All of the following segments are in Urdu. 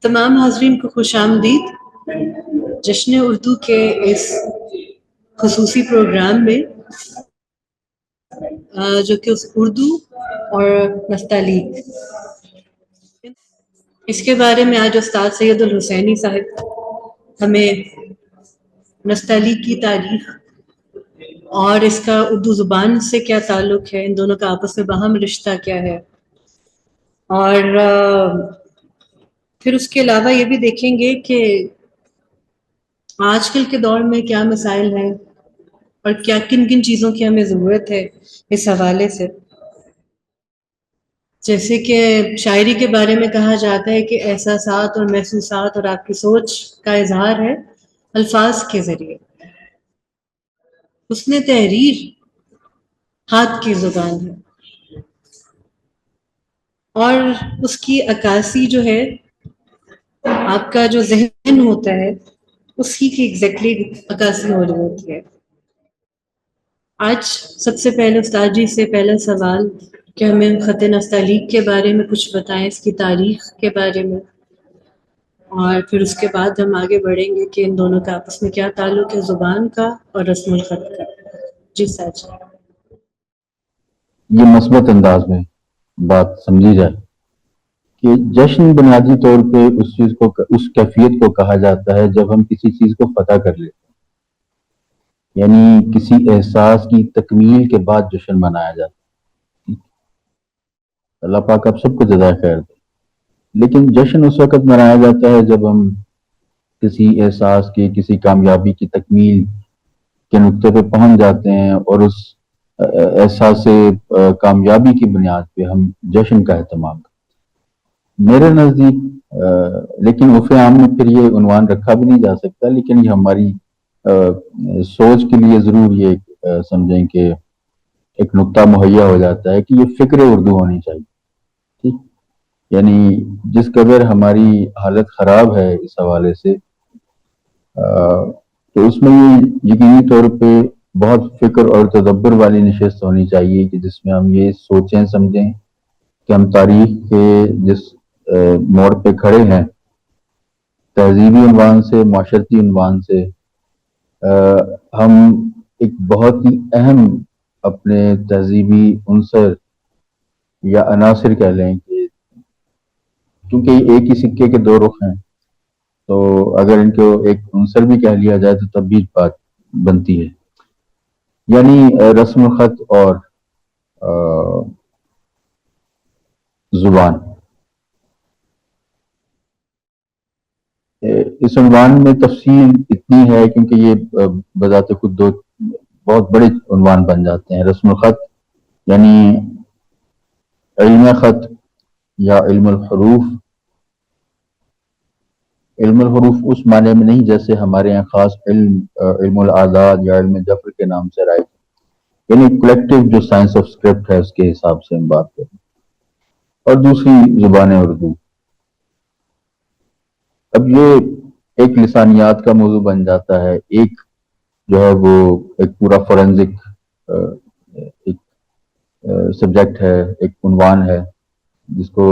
تمام حاضرین کو خوش آمدید جشن اردو کے اس خصوصی پروگرام میں جو کہ اردو اور نستعلیق، اس کے بارے میں آج استاد سید الحسینی صاحب ہمیں نستعلیق کی تاریخ اور اس کا اردو زبان سے کیا تعلق ہے، ان دونوں کا آپس میں باہم رشتہ کیا ہے، اور پھر اس کے علاوہ یہ بھی دیکھیں گے کہ آج کل کے دور میں کیا مسائل ہیں اور کیا کن کن چیزوں کی ہمیں ضرورت ہے اس حوالے سے۔ جیسے کہ شاعری کے بارے میں کہا جاتا ہے کہ احساسات اور محسوسات اور آپ کی سوچ کا اظہار ہے الفاظ کے ذریعے، حسن تحریر ہاتھ کی زبان ہے، اور اس کی عکاسی جو ہے آپ کا جو ذہن ہوتا ہے اسی کی ایگزیکٹلی عکاسی ہو رہی ہوتی ہے۔ آج سب سے پہلے استاد جی سے پہلا سوال کہ ہمیں خط نستعلیق کے بارے میں کچھ بتائیں، اس کی تاریخ کے بارے میں، اور پھر اس کے بعد ہم آگے بڑھیں گے کہ ان دونوں کا آپس میں کیا تعلق ہے، زبان کا اور رسم الخط کا۔ جی سر جی۔ یہ مثبت انداز میں بات سمجھی جائے کہ جشن بنیادی طور پہ اس کیفیت کو کہا جاتا ہے جب ہم کسی چیز کو فتح کر لیتے ہیں، یعنی کسی احساس کی تکمیل کے بعد جشن منایا جاتا ہے۔ اللہ پاک آپ سب کو جزائے خیر دے، لیکن جشن اس وقت منایا جاتا ہے جب ہم کسی احساس کی، کسی کامیابی کی تکمیل کے نقطے پہ پہنچ جاتے ہیں، اور اس احساس کامیابی کی بنیاد پہ ہم جشن کا اہتمام کرتے ہیں۔ میرے نزدیک لیکن عرف عام میں پھر یہ عنوان رکھا بھی نہیں جا سکتا، لیکن یہ ہماری سوچ کے لیے ضرور یہ سمجھیں کہ ایک نقطہ مہیا ہو جاتا ہے کہ یہ فکر اردو ہونی چاہیے، ٹھیک، یعنی جس قدر ہماری حالت خراب ہے اس حوالے سے، تو اس میں یہ یقینی طور پہ بہت فکر اور تدبر والی نشست ہونی چاہیے کہ جس میں ہم یہ سوچیں سمجھیں کہ ہم تاریخ کے جس موڑ پہ کھڑے ہیں، تہذیبی عنوان سے، معاشرتی عنوان سے، ہم ایک بہت ہی اہم اپنے تہذیبی عنصر یا عناصر کہہ لیں کہ کیونکہ ایک ہی سکے کے دو رخ ہیں، تو اگر ان کو ایک عنصر بھی کہہ لیا جائے تو تب بھی بات بنتی ہے، یعنی رسم الخط اور زبان۔ اس عنوان میں تفصیل اتنی ہے کیونکہ یہ بذات خود دو بہت بڑے عنوان بن جاتے ہیں۔ رسم الخط یعنی علم خط یا علم الحروف۔ علم الحروف اس معنی میں نہیں جیسے ہمارے یہاں خاص علم الاعداد یا علم جفر کے نام سے رائج، یعنی کلیکٹیو جو سائنس آف اسکرپٹ ہے اس کے حساب سے ہم بات کریں۔ اور دوسری زبان اردو، اب یہ ایک لسانیات کا موضوع بن جاتا ہے، ایک جو ہے وہ ایک پورا فورینزک ایک سبجیکٹ ہے، ایک عنوان ہے جس کو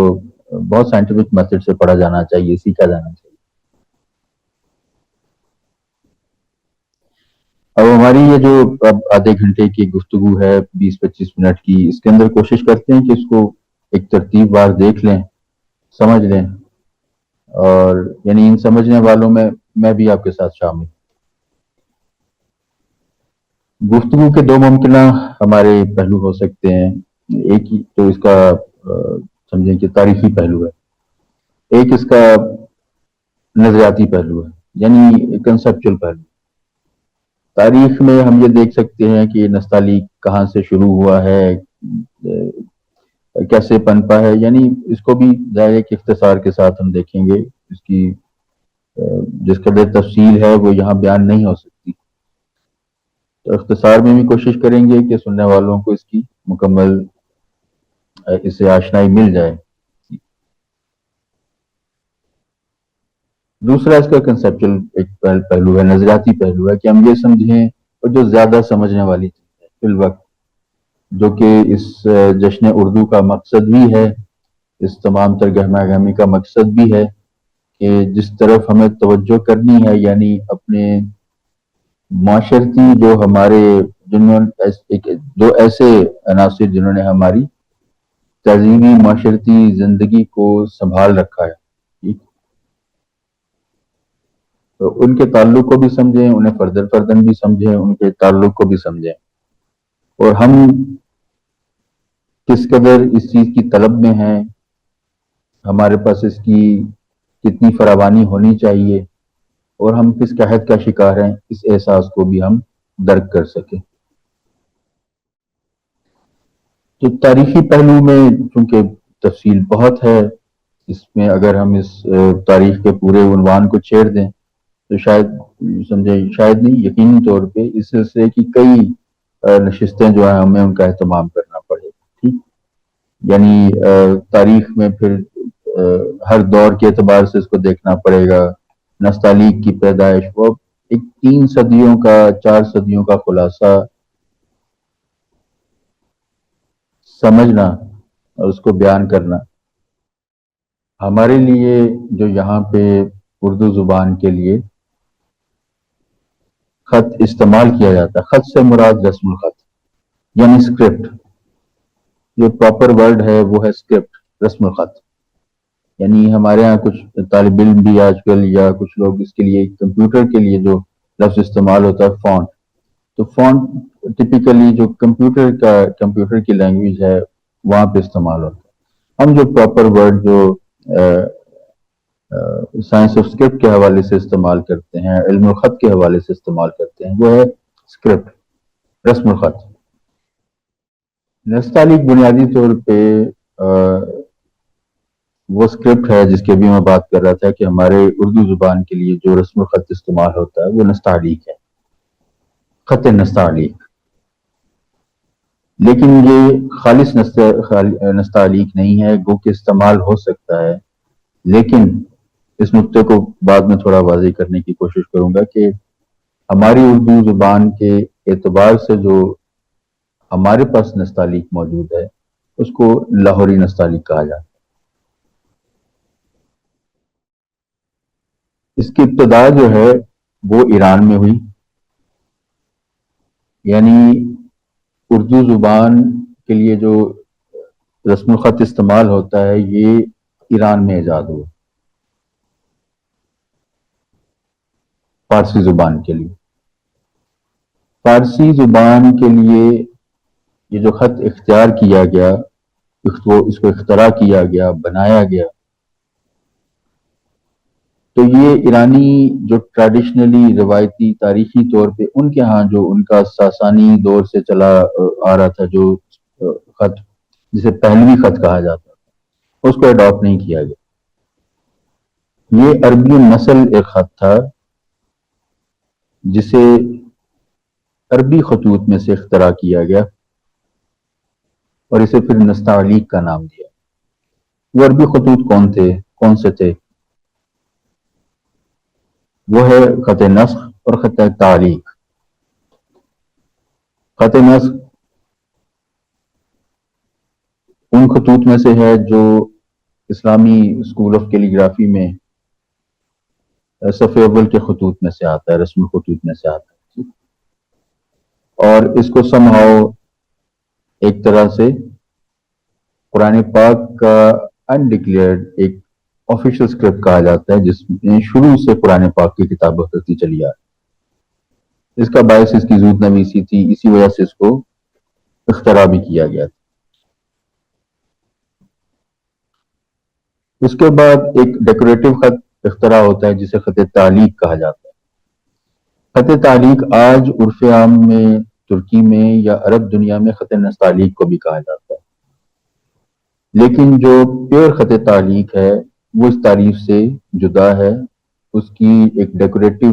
بہت سائنٹیفک میتھڈ سے پڑھا جانا چاہیے، سیکھا جانا چاہیے۔ اب ہماری یہ جو اب آدھے گھنٹے کی گفتگو ہے 20-25 منٹ کی، اس کے اندر کوشش کرتے ہیں کہ اس کو ایک ترتیب وار دیکھ لیں، سمجھ لیں، اور یعنی ان سمجھنے والوں میں بھی آپ کے ساتھ شامل۔ گفتگو کے دو ممکنہ ہمارے پہلو ہو سکتے ہیں، ایک ہی تو اس کا سمجھیں کہ تاریخی پہلو ہے، ایک اس کا نظریاتی پہلو ہے، یعنی کنسپچل پہلو۔ تاریخ میں ہم یہ دیکھ سکتے ہیں کہ نستعلیق کہاں سے شروع ہوا ہے، کیسے پنپا ہے، یعنی اس کو بھی ظاہر کے اختصار کے ساتھ ہم دیکھیں گے، اس کی جس قدر تفصیل ہے وہ یہاں بیان نہیں ہو سکتی، تو اختصار میں بھی کوشش کریں گے کہ سننے والوں کو اس کی مکمل اس سے آشنائی مل جائے۔ دوسرا اس کا کنسپچل ایک پہلو ہے، نظریاتی پہلو ہے کہ ہم یہ سمجھیں، اور جو زیادہ سمجھنے والی چیز ہے فی الوقت، جو کہ اس جشن اردو کا مقصد بھی ہے، اس تمام تر گہما گہمی کا مقصد بھی ہے کہ جس طرف ہمیں توجہ کرنی ہے، یعنی اپنے معاشرتی جو ہمارے دو ایسے عناصر جنہوں نے ہماری تہذیبی معاشرتی زندگی کو سنبھال رکھا ہے، ٹھیک، تو ان کے تعلق کو بھی سمجھیں، انہیں فردن فردن بھی سمجھیں، ان کے تعلق کو بھی سمجھیں، اور ہم کس قدر اس چیز کی طلب میں ہیں، ہمارے پاس اس کی کتنی فراوانی ہونی چاہیے، اور ہم کس قحط کا شکار ہیں، اس احساس کو بھی ہم درک کر سکیں۔ تو تاریخی پہلو میں چونکہ تفصیل بہت ہے، اس میں اگر ہم اس تاریخ کے پورے عنوان کو چھیڑ دیں تو شاید شاید نہیں، یقینی طور پہ اس سلسلے کی کئی نشستیں جو ہیں ہمیں ان کا اہتمام کرنا پڑے گا، ٹھیک، یعنی تاریخ میں پھر ہر دور کے اعتبار سے اس کو دیکھنا پڑے گا۔ نستعلیق کی پیدائش، وہ ایک 3 صدیوں کا 4 صدیوں کا خلاصہ سمجھنا اور اس کو بیان کرنا ہمارے لیے، جو یہاں پہ اردو زبان کے لیے خط استعمال کیا جاتا ہے، خط سے مراد رسم الخط یعنی اسکرپٹ، جو پراپر ورڈ ہے وہ ہے اسکرپٹ، رسم الخط، یعنی ہمارے ہاں کچھ طالب علم بھی آج کل یا کچھ لوگ اس کے لیے کمپیوٹر کے لیے جو لفظ استعمال ہوتا ہے فونٹ، تو فونٹ ٹپیکلی جو کمپیوٹر کی لینگویج ہے وہاں پہ استعمال ہوتا ہے۔ ہم جو پراپر ورڈ جو سائنس آف اسکرپٹ کے حوالے سے استعمال کرتے ہیں، علم الخط کے حوالے سے استعمال کرتے ہیں، وہ ہے اسکرپٹ، رسم الخط۔ نستعلیق بنیادی طور پہ وہ اسکرپٹ ہے جس کی ابھی میں بات کر رہا تھا کہ ہمارے اردو زبان کے لیے جو رسم الخط استعمال ہوتا ہے وہ نستعلیق ہے، خط نستعلیق، لیکن یہ خالص نستعلیق نہیں ہے، گو کہ استعمال ہو سکتا ہے، لیکن اس نقطے کو بعد میں تھوڑا واضح کرنے کی کوشش کروں گا کہ ہماری اردو زبان کے اعتبار سے جو ہمارے پاس نستعلیق موجود ہے اس کو لاہوری نستعلیق کہا جاتا ہے۔ اس کی ابتدا جو ہے وہ ایران میں ہوئی، یعنی اردو زبان کے لیے جو رسم الخط استعمال ہوتا ہے یہ ایران میں ایجاد ہوا، فارسی زبان کے لیے۔ فارسی زبان کے لیے یہ جو خط اختیار کیا گیا، اس کو اختراع کیا گیا، بنایا گیا، تو یہ ایرانی جو ٹریڈیشنلی روایتی تاریخی طور پہ ان کے ہاں جو ان کا ساسانی دور سے چلا آ رہا تھا جو خط جسے پہلوی خط کہا جاتا تھا، اس کو اڈاپٹ نہیں کیا گیا۔ یہ عربی نسل ایک خط تھا جسے عربی خطوط میں سے اختراع کیا گیا اور اسے پھر نستعلیق کا نام دیا۔ وہ عربی خطوط کون سے تھے؟ وہ ہے خط نسخ اور خط تعلیق۔ خط نسخ ان خطوط میں سے ہے جو اسلامی اسکول آف کیلیگرافی میں صف اول کے خطوط میں سے آتا ہے، رسم خطوط میں سے آتا ہے، اور اس کو سمہاؤ ایک طرح سے قرآن پاک کا انڈکلیئرڈ ایک آفیشل اسکرپٹ کہا جاتا ہے، جس میں شروع سے قرآن پاک کی کتابت کرتی چلی آ رہی۔ اس کا باعث اس کی زود نویسی تھی، اسی وجہ سے اس کو اختراع بھی کیا گیا تھا۔ اس کے بعد ایک ڈیکوریٹو خط اختراع ہوتا ہے جسے خط تعلیق کہا جاتا ہے۔ خط تعلیق آج عرف عام میں ترکی میں یا عرب دنیا میں خط نستعلیق کو بھی کہا جاتا ہے، لیکن جو پیور خط تعلیق ہے وہ اس تعریف سے جدا ہے۔ اس کی ایک ڈیکوریٹو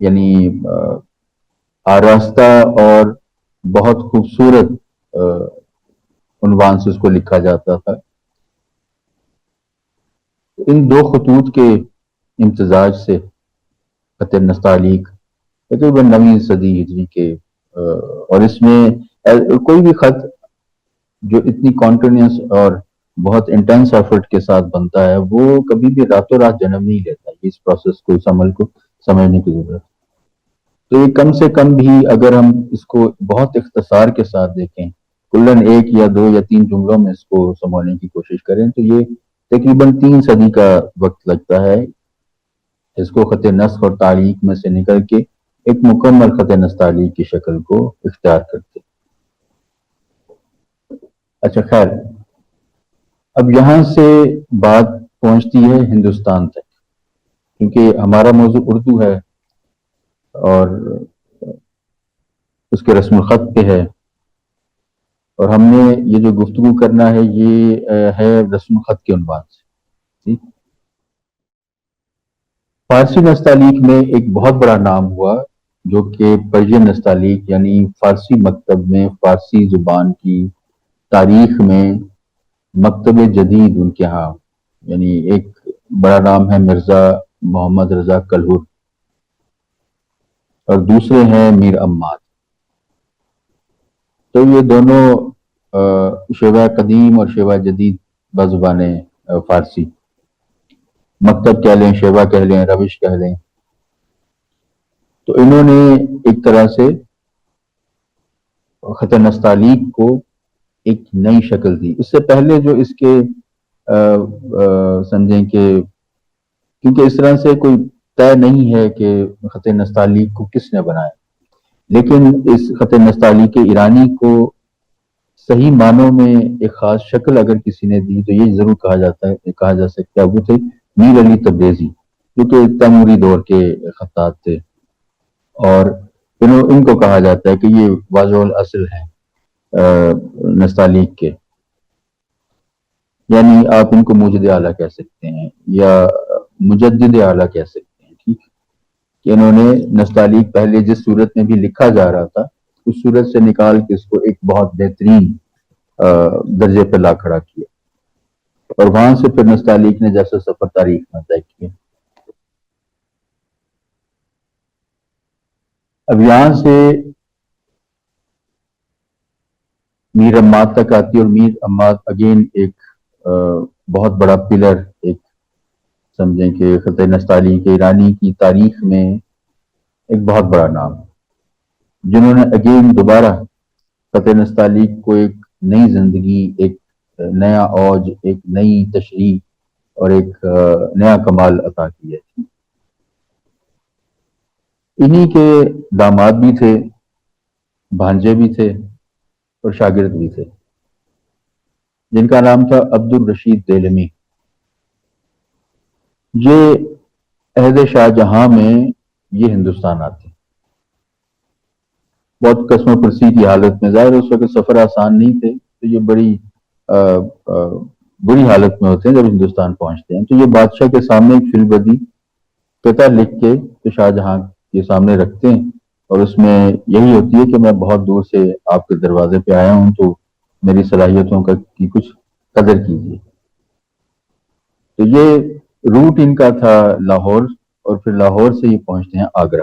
یعنی آراستہ اور بہت خوبصورت عنوان سے اس کو لکھا جاتا تھا۔ ان دو خطوط کے امتزاج سے خط نستعلیق تقریباً 9ویں صدی ہجری کے، اور اس میں کوئی بھی خط جو اتنی کانٹینیوس اور بہت انٹینس ایفرٹ کے ساتھ بنتا ہے، وہ کبھی بھی راتوں رات جنم نہیں لیتا. اس پروسیس کو، اس عمل کو سمجھنے کی ضرورت. تو یہ کم سے کم بھی اگر ہم اس کو بہت اختصار کے ساتھ دیکھیں، کلن 1 یا 2 یا 3 جملوں میں اس کو سمجھنے کی کوشش کریں، تو یہ تقریباً 3 صدی کا وقت لگتا ہے اس کو خط نسخ اور تعلیق میں سے نکل کے ایک مکمل خط نسخ تعلیق کی شکل کو اختیار کرتے. اچھا خیر، اب یہاں سے بات پہنچتی ہے ہندوستان تک، کیونکہ ہمارا موضوع اردو ہے اور اس کے رسم الخط پہ ہے، اور ہم نے یہ جو گفتگو کرنا ہے یہ ہے رسم الخط کے عنوان سے. فارسی نستعلیق میں ایک بہت بڑا نام ہوا جو کہ پرشین نستعلیق یعنی فارسی مکتب میں فارسی زبان کی تاریخ میں مکتب جدید ان کے ہاں، یعنی ایک بڑا نام ہے مرزا محمد رضا کلہر اور دوسرے ہیں میر عماد. تو یہ دونوں شیوہ قدیم اور شیوہ جدید بزبان فارسی، مکتب کہہ لیں، شیوہ کہہ لیں، روش کہہ لیں، تو انہوں نے ایک طرح سے خط نستعلیق کو ایک نئی شکل دی. اس سے پہلے جو اس کے سمجھیں کہ کیونکہ اس طرح سے کوئی طے نہیں ہے کہ خط نستعلیق کو کس نے بنایا، لیکن اس خط نستعلیق ایرانی کو صحیح معنوں میں ایک خاص شکل اگر کسی نے دی تو یہ ضرور کہا جا سکتا ہے وہ تھے میر علی تبریزی، جو کہ تیموری دور کے خطاط تھے، اور ان کو کہا جاتا ہے کہ یہ واضح الاصل ہیں نستعلیق کے. یعنی آپ ان کو موجد اعلیٰ کہہ سکتے ہیں یا مجدد اعلیٰ کہہ سکتے ہیں. ٹھیک کہ انہوں نے نستعلیق پہلے جس صورت میں بھی لکھا جا رہا تھا اس صورت سے نکال کے اس کو ایک بہت بہترین درجے پہ لا کھڑا کیا، اور وہاں سے پھر نستعلیق نے جیسا سفر تاریخ میں طے کیا. اب یہاں سے میر عماد تک آتی، اور میر عماد اگین ایک بہت بڑا پلر، ایک سمجھیں کہ خط نستعلیق ایرانی کی تاریخ میں ایک بہت بڑا نام، جنہوں نے اگین دوبارہ خط نستعلیق کو ایک نئی زندگی، ایک نیا اوج، ایک نئی تشریح اور ایک نیا کمال عطا کیا. انہی کے داماد بھی تھے، بھانجے بھی تھے اور شاگرد بھی تھے، جن کا نام تھا عبد الرشید دیلمی. یہ عہد شاہ جہاں میں یہ ہندوستان آتے، بہت قسم پرسی کی حالت میں. ظاہر اس وقت سفر آسان نہیں تھے، تو یہ بڑی بری حالت میں ہوتے ہیں جب ہندوستان پہنچتے ہیں. تو یہ بادشاہ کے سامنے ایک فل بدی قطع لکھ کے تو شاہ جہاں کے سامنے رکھتے ہیں، اور اس میں یہی ہوتی ہے کہ میں بہت دور سے آپ کے دروازے پہ آیا ہوں، تو میری صلاحیتوں کی کچھ قدر کیجیے. تو یہ روٹ ان کا تھا لاہور، اور پھر لاہور سے یہ پہنچتے ہیں آگرہ.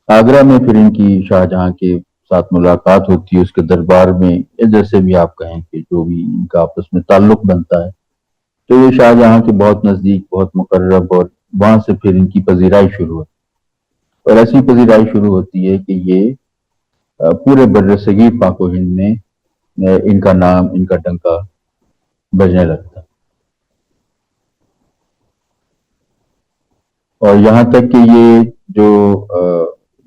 آگرہ میں پھر ان کی شاہ جہاں کے ساتھ ملاقات ہوتی ہے، اس کے دربار میں، جیسے بھی آپ کہیں کہ جو بھی ان کا آپس میں تعلق بنتا ہے. تو یہ شاہ جہاں کے بہت نزدیک، بہت مقرب، اور وہاں سے پھر ان کی پذیرائی شروع ہوتی، اور ایسی پذیرائی شروع ہوتی ہے کہ یہ پورے بر صغیر پاک و ہند میں ان کا نام، ان کا ڈنکا بجنے لگتا. اور یہاں تک کہ یہ جو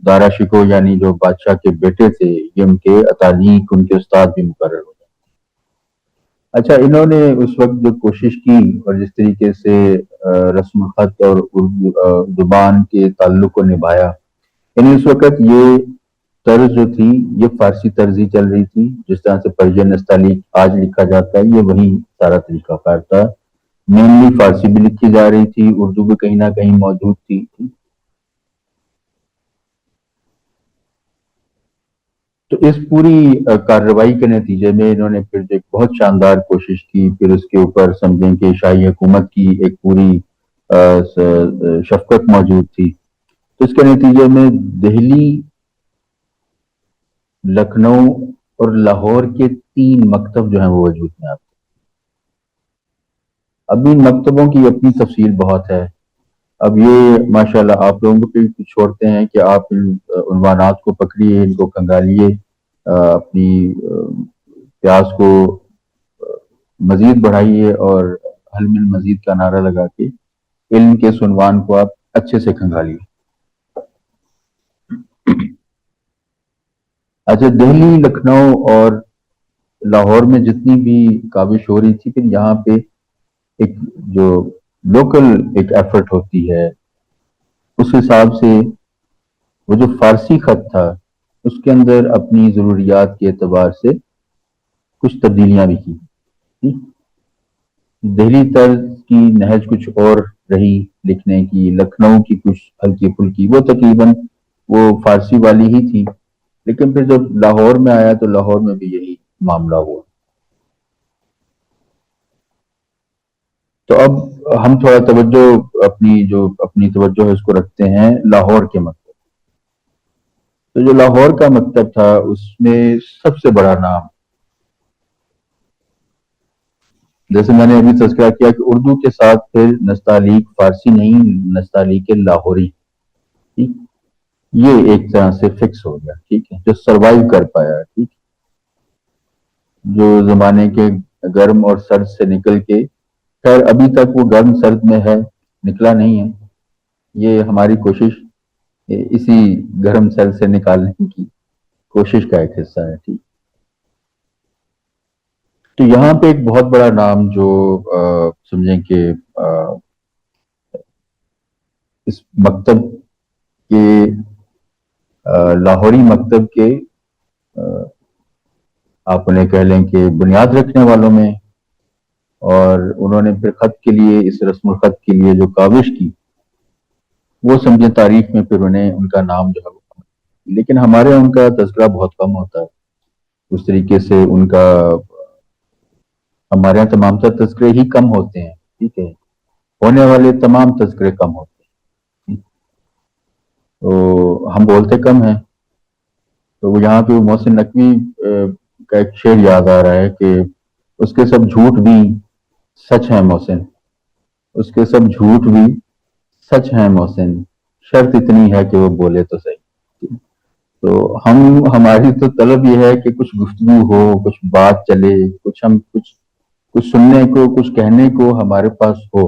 دارا شکو یعنی جو بادشاہ کے بیٹے تھے، یہ ان کے اتالیق، ان کے استاد بھی مقرر ہو جاتے. اچھا، انہوں نے اس وقت جو کوشش کی اور جس طریقے سے رسم الخط اور اردو زبان کے تعلق کو نبھایا، یعنی اس وقت یہ طرز جو تھی یہ فارسی طرز ہی چل رہی تھی. جس طرح سے پرشین نستعلیق آج لکھا جاتا ہے، یہ وہی سارا طریقہ کار تھا. مینلی فارسی بھی لکھی جا رہی تھی، اردو بھی کہیں نہ کہیں موجود تھی. تو اس پوری کارروائی کے نتیجے میں انہوں نے پھر ایک بہت شاندار کوشش کی. پھر اس کے اوپر سمجھیں کہ شاہی حکومت کی ایک پوری شفقت موجود تھی. تو اس کے نتیجے میں دہلی، لکھنؤ اور لاہور کے 3 مکتب جو ہیں وہ وجود میں آتے ہیں۔ اب ان مکتبوں کی اپنی تفصیل بہت ہے۔ اب یہ ماشاءاللہ آپ لوگوں کو چھوڑتے ہیں کہ آپ ان عنوانات کو پکڑیے، ان کو کھنگالیے، اپنی پیاس کو مزید بڑھائیے اور حل من مزید کا نعرہ لگا کے علم کے اس عنوان کو آپ اچھے سے کھنگالیے۔ اچھا، دہلی، لکھنؤ اور لاہور میں جتنی بھی کاوش ہو رہی تھی، پھر یہاں پہ ایک جو لوکل ایک ایفرٹ ہوتی ہے، اس حساب سے وہ جو فارسی خط تھا اس کے اندر اپنی ضروریات کے اعتبار سے کچھ تبدیلیاں بھی کی۔ دہلی طرز کی نہج کچھ اور رہی لکھنے کی، لکھنؤ کی کچھ ہلکی پھلکی، وہ تقریباً وہ فارسی والی ہی تھی، لیکن پھر جب لاہور میں آیا تو لاہور میں بھی یہی معاملہ ہوا۔ تو اب ہم تھوڑا توجہ اپنی توجہ ہے اس کو رکھتے ہیں لاہور کے مکتب۔ تو جو لاہور کا مکتب تھا اس میں سب سے بڑا نام، جیسے میں نے ابھی تذکرہ کیا کہ اردو کے ساتھ پھر نستعلیق فارسی نہیں، نستعلیق لاہوری، ٹھیک، یہ ایک طرح سے فکس ہو گیا، ٹھیک ہے، جو سروائیو کر پایا، ٹھیک، جو زمانے کے گرم اور سرد سے نکل کے، خیر ابھی تک وہ گرم سرد میں ہے، نکلا نہیں ہے، یہ ہماری کوشش اسی گرم سرد سے نکالنے کی کوشش کا ایک حصہ ہے، ٹھیک۔ تو یہاں پہ ایک بہت بڑا نام جو سمجھیں کہ اس مکتب کے لاہوری مکتب کے آپ انہیں کہہ لیں کہ بنیاد رکھنے والوں میں، اور انہوں نے پھر خط کے لیے، اس رسم الخط کے لیے جو کاوش کی، وہ سمجھیں تاریخ میں پھر انہیں ان کا نام جو ہے، لیکن ہمارے ان کا تذکرہ بہت کم ہوتا ہے اس طریقے سے ان کا۔ ہمارے یہاں تمام تر تذکرے ہی کم ہوتے ہیں، ٹھیک ہے، ہونے والے تمام تذکرے کم ہوتے ہیں، تو ہم بولتے کم ہیں۔ تو یہاں پہ محسن نقوی کا ایک شعر یاد آ رہا ہے کہ اس کے سب جھوٹ بھی سچ ہیں محسن، اس کے سب جھوٹ بھی سچ ہیں محسن، شرط اتنی ہے کہ وہ بولے تو صحیح۔ تو ہماری تو طلب یہ ہے کہ کچھ گفتگو ہو، کچھ بات چلے، کچھ سننے کو، کچھ کہنے کو ہمارے پاس ہو۔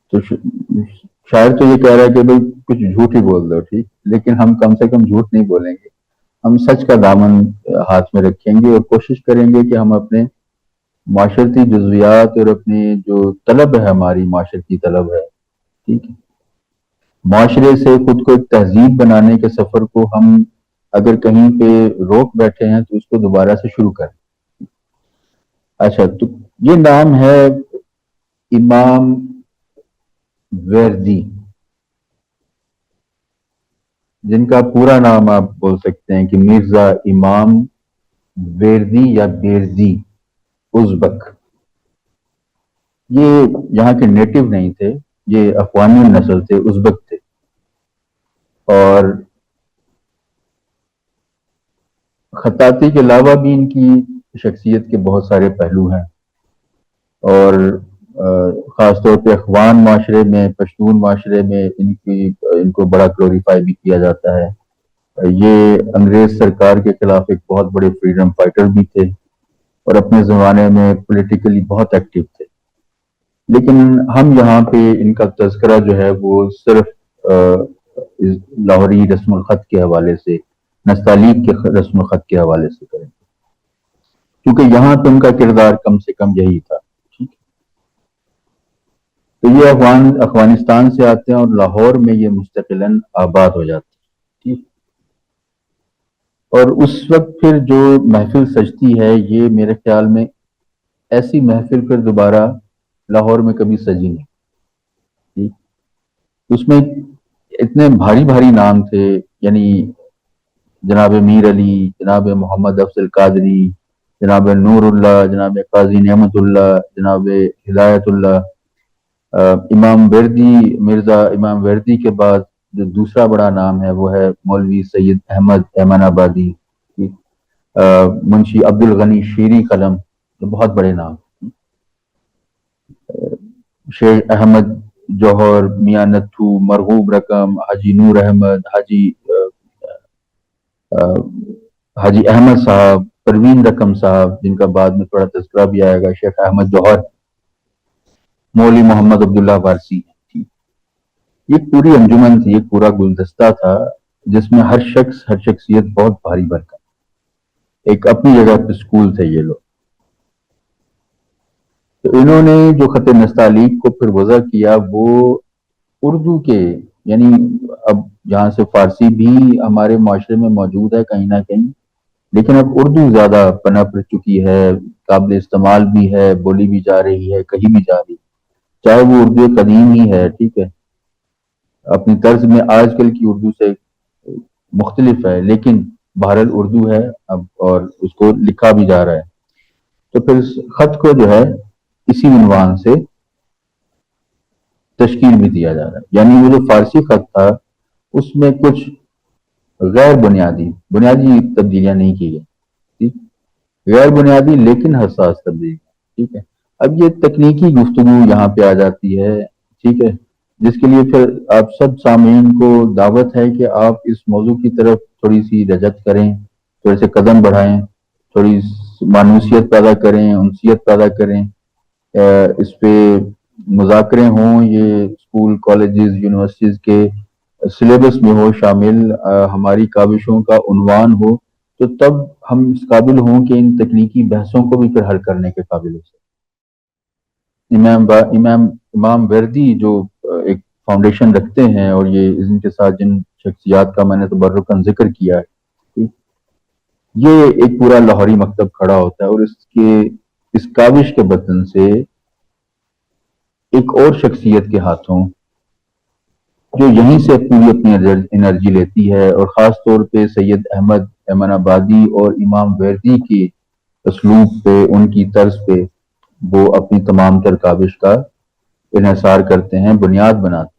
تو شاعر تو یہ کہہ رہا ہے کہ بھائی کچھ جھوٹ ہی بول دو، ٹھیک، لیکن ہم کم سے کم جھوٹ نہیں بولیں گے، ہم سچ کا دامن ہاتھ میں رکھیں گے اور کوشش کریں گے کہ ہم اپنے معاشرتی جزویات اور اپنی جو طلب ہے، ہماری معاشرتی طلب ہے، ٹھیک ہے، معاشرے سے خود کو ایک تہذیب بنانے کے سفر کو ہم اگر کہیں پہ روک بیٹھے ہیں تو اس کو دوبارہ سے شروع کریں۔ اچھا، تو یہ نام ہے امام وردی، جن کا پورا نام آپ بول سکتے ہیں کہ مرزا امام وردی یا بیرزی ازبک۔ یہ یہاں کے نیٹو نہیں تھے، یہ افغانی نسل تھے، ازبک تھے، اور خطاطی کے علاوہ بھی ان کی شخصیت کے بہت سارے پہلو ہیں، اور خاص طور پہ اخوان معاشرے میں، پشتون معاشرے میں ان کو بڑا گلوریفائی بھی کیا جاتا ہے۔ یہ انگریز سرکار کے خلاف ایک بہت بڑے فریڈم فائٹر بھی تھے اور اپنے زمانے میں پولیٹیکلی بہت ایکٹیو تھے، لیکن ہم یہاں پہ ان کا تذکرہ جو ہے وہ صرف لاہوری رسم الخط کے حوالے سے، نستعلیق کے رسم الخط کے حوالے سے کریں، کیونکہ یہاں پہ ان کا کردار کم سے کم یہی تھا، ٹھیک۔ تو یہ افغانستان سے آتے ہیں اور لاہور میں یہ مستقلاً آباد ہو جاتے ہیں، ٹھیک۔ اور اس وقت پھر جو محفل سجتی ہے، یہ میرے خیال میں ایسی محفل پھر دوبارہ لاہور میں کبھی سجی نہیں، ٹھیک۔ اس میں اتنے بھاری بھاری نام تھے، یعنی جناب میر علی، جناب محمد افضل قادری، جناب نور اللہ، جناب قاضی نعمت اللہ، جناب ہدایت اللہ، امام وردی، مرزا امام وردی کے بعد جو دوسرا بڑا نام ہے وہ ہے مولوی سید احمد ایمن آبادی، منشی عبد الغنی شیری قلم، جو بہت بڑے نام، شیخ احمد جوہر، میاں نتھو، مرغوب رقم، حاجی نور احمد، حاجی احمد صاحب، پروین رقم صاحب جن کا بعد میں تھوڑا تذکرہ بھی آئے گا، شیخ احمد جوہر، مولوی محمد عبداللہ فارسی تھی۔ یہ پوری انجمن تھی، ایک پورا گلدستہ تھا جس میں ہر شخصیت بہت بھاری بھرکم، ایک اپنی جگہ پہ اسکول تھے یہ لوگ۔ تو انہوں نے جو خط نستعلیق کو پھر وضع کیا وہ اردو کے، یعنی اب جہاں سے فارسی بھی ہمارے معاشرے میں موجود ہے کہیں نہ کہیں، لیکن اب اردو زیادہ پنپ چکی ہے، قابل استعمال بھی ہے، بولی بھی جا رہی ہے، کہیں بھی جا رہی ہے، چاہے وہ اردو قدیم ہی ہے، ٹھیک ہے، اپنی طرز میں آج کل کی اردو سے مختلف ہے، لیکن بہرحال اردو ہے اب اور اس کو لکھا بھی جا رہا ہے۔ تو پھر اس خط کو جو ہے اسی عنوان سے تشکیل بھی دیا جا رہا ہے، یعنی وہ جو فارسی خط تھا اس میں کچھ غیر بنیادی تبدیلیاں نہیں کی گئی، ٹھیک، غیر بنیادی لیکن حساس تبدیلی، ٹھیک ہے۔ اب یہ تکنیکی گفتگو یہاں پہ آ جاتی ہے، ٹھیک ہے، جس کے لیے پھر آپ سب سامعین کو دعوت ہے کہ آپ اس موضوع کی طرف تھوڑی سی رجعت کریں، تھوڑے سے قدم بڑھائیں، تھوڑی مانوسیت پیدا کریں، انسیت پیدا کریں، اس پہ مذاکرے ہوں، یہ اسکول کالجز یونیورسٹیز کے سلیبس میں ہو شامل، ہماری کاوشوں کا عنوان ہو، تو تب ہم اس قابل ہوں کہ ان تکنیکی بحثوں کو بھی پھر حل کرنے کے قابل ہو سکے۔ امام وردی جو ایک فاؤنڈیشن رکھتے ہیں، اور یہ ان کے ساتھ جن شخصیات کا میں نے تبرکاً ذکر کیا ہے، یہ ایک پورا لاہوری مکتب کھڑا ہوتا ہے، اور اس کاوش کے بطن سے ایک اور شخصیت کے ہاتھوں جو یہیں سے اپنی انرجی لیتی ہے، اور خاص طور پہ سید احمد ایمن آبادی اور امام وردی کی اسلوب پہ، ان کی طرز پہ وہ اپنی تمام تر کاوش کا انحصار کرتے ہیں، بنیاد بناتے ہیں،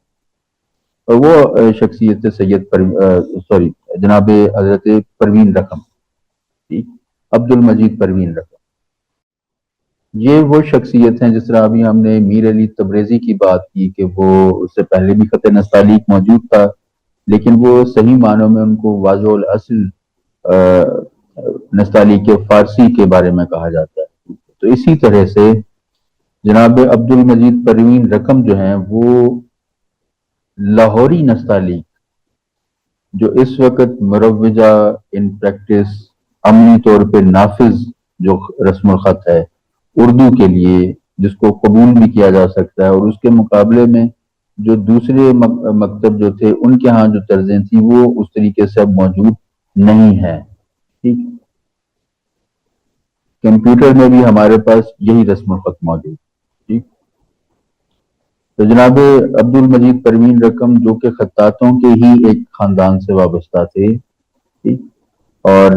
اور وہ شخصیت جناب حضرت پروین رقم، عبد المجید پروین رقم، یہ وہ شخصیت ہیں، جس طرح ابھی ہم نے میر علی تبریزی کی بات کی کہ وہ اس سے پہلے بھی خط نستعلیق موجود تھا، لیکن وہ صحیح معنوں میں ان کو واضح الاصل نستعلیق فارسی کے بارے میں کہا جاتا ہے۔ تو اسی طرح سے جناب عبد المجید پروین رقم جو ہیں وہ لاہوری نستعلیق جو اس وقت مروجہ ان پریکٹس، عملی طور پہ نافذ جو رسم الخط ہے اردو کے لیے، جس کو قبول بھی کیا جا سکتا ہے، اور اس کے مقابلے میں جو دوسرے مکتب جو تھے ان کے ہاں جو طرزیں تھیں وہ اس طریقے سے اب موجود نہیں ہے، ٹھیک، کمپیوٹر میں بھی ہمارے پاس یہی رسم الخط موجود، ٹھیک۔ تو جناب عبد المجید پروین رقم جو کہ خطاطوں کے ہی ایک خاندان سے وابستہ تھے، ٹھیک، اور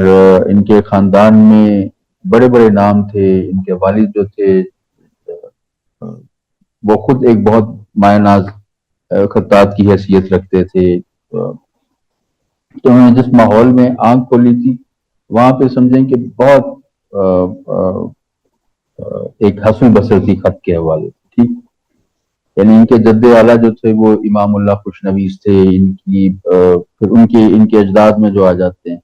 ان کے خاندان میں بڑے بڑے نام تھے، ان کے والد جو تھے وہ خود ایک بہت مایہ ناز خطاط کی حیثیت رکھتے تھے، تو انہوں نے جس ماحول میں آنکھ کھولی تھی وہاں پہ سمجھیں کہ بہت ایک حسن بسر تھی خط کے حوالے، ٹھیک، یعنی ان کے جد اعلیٰ جو تھے وہ امام اللہ خوشنویس تھے، پھر ان کے اجداد میں جو آ جاتے ہیں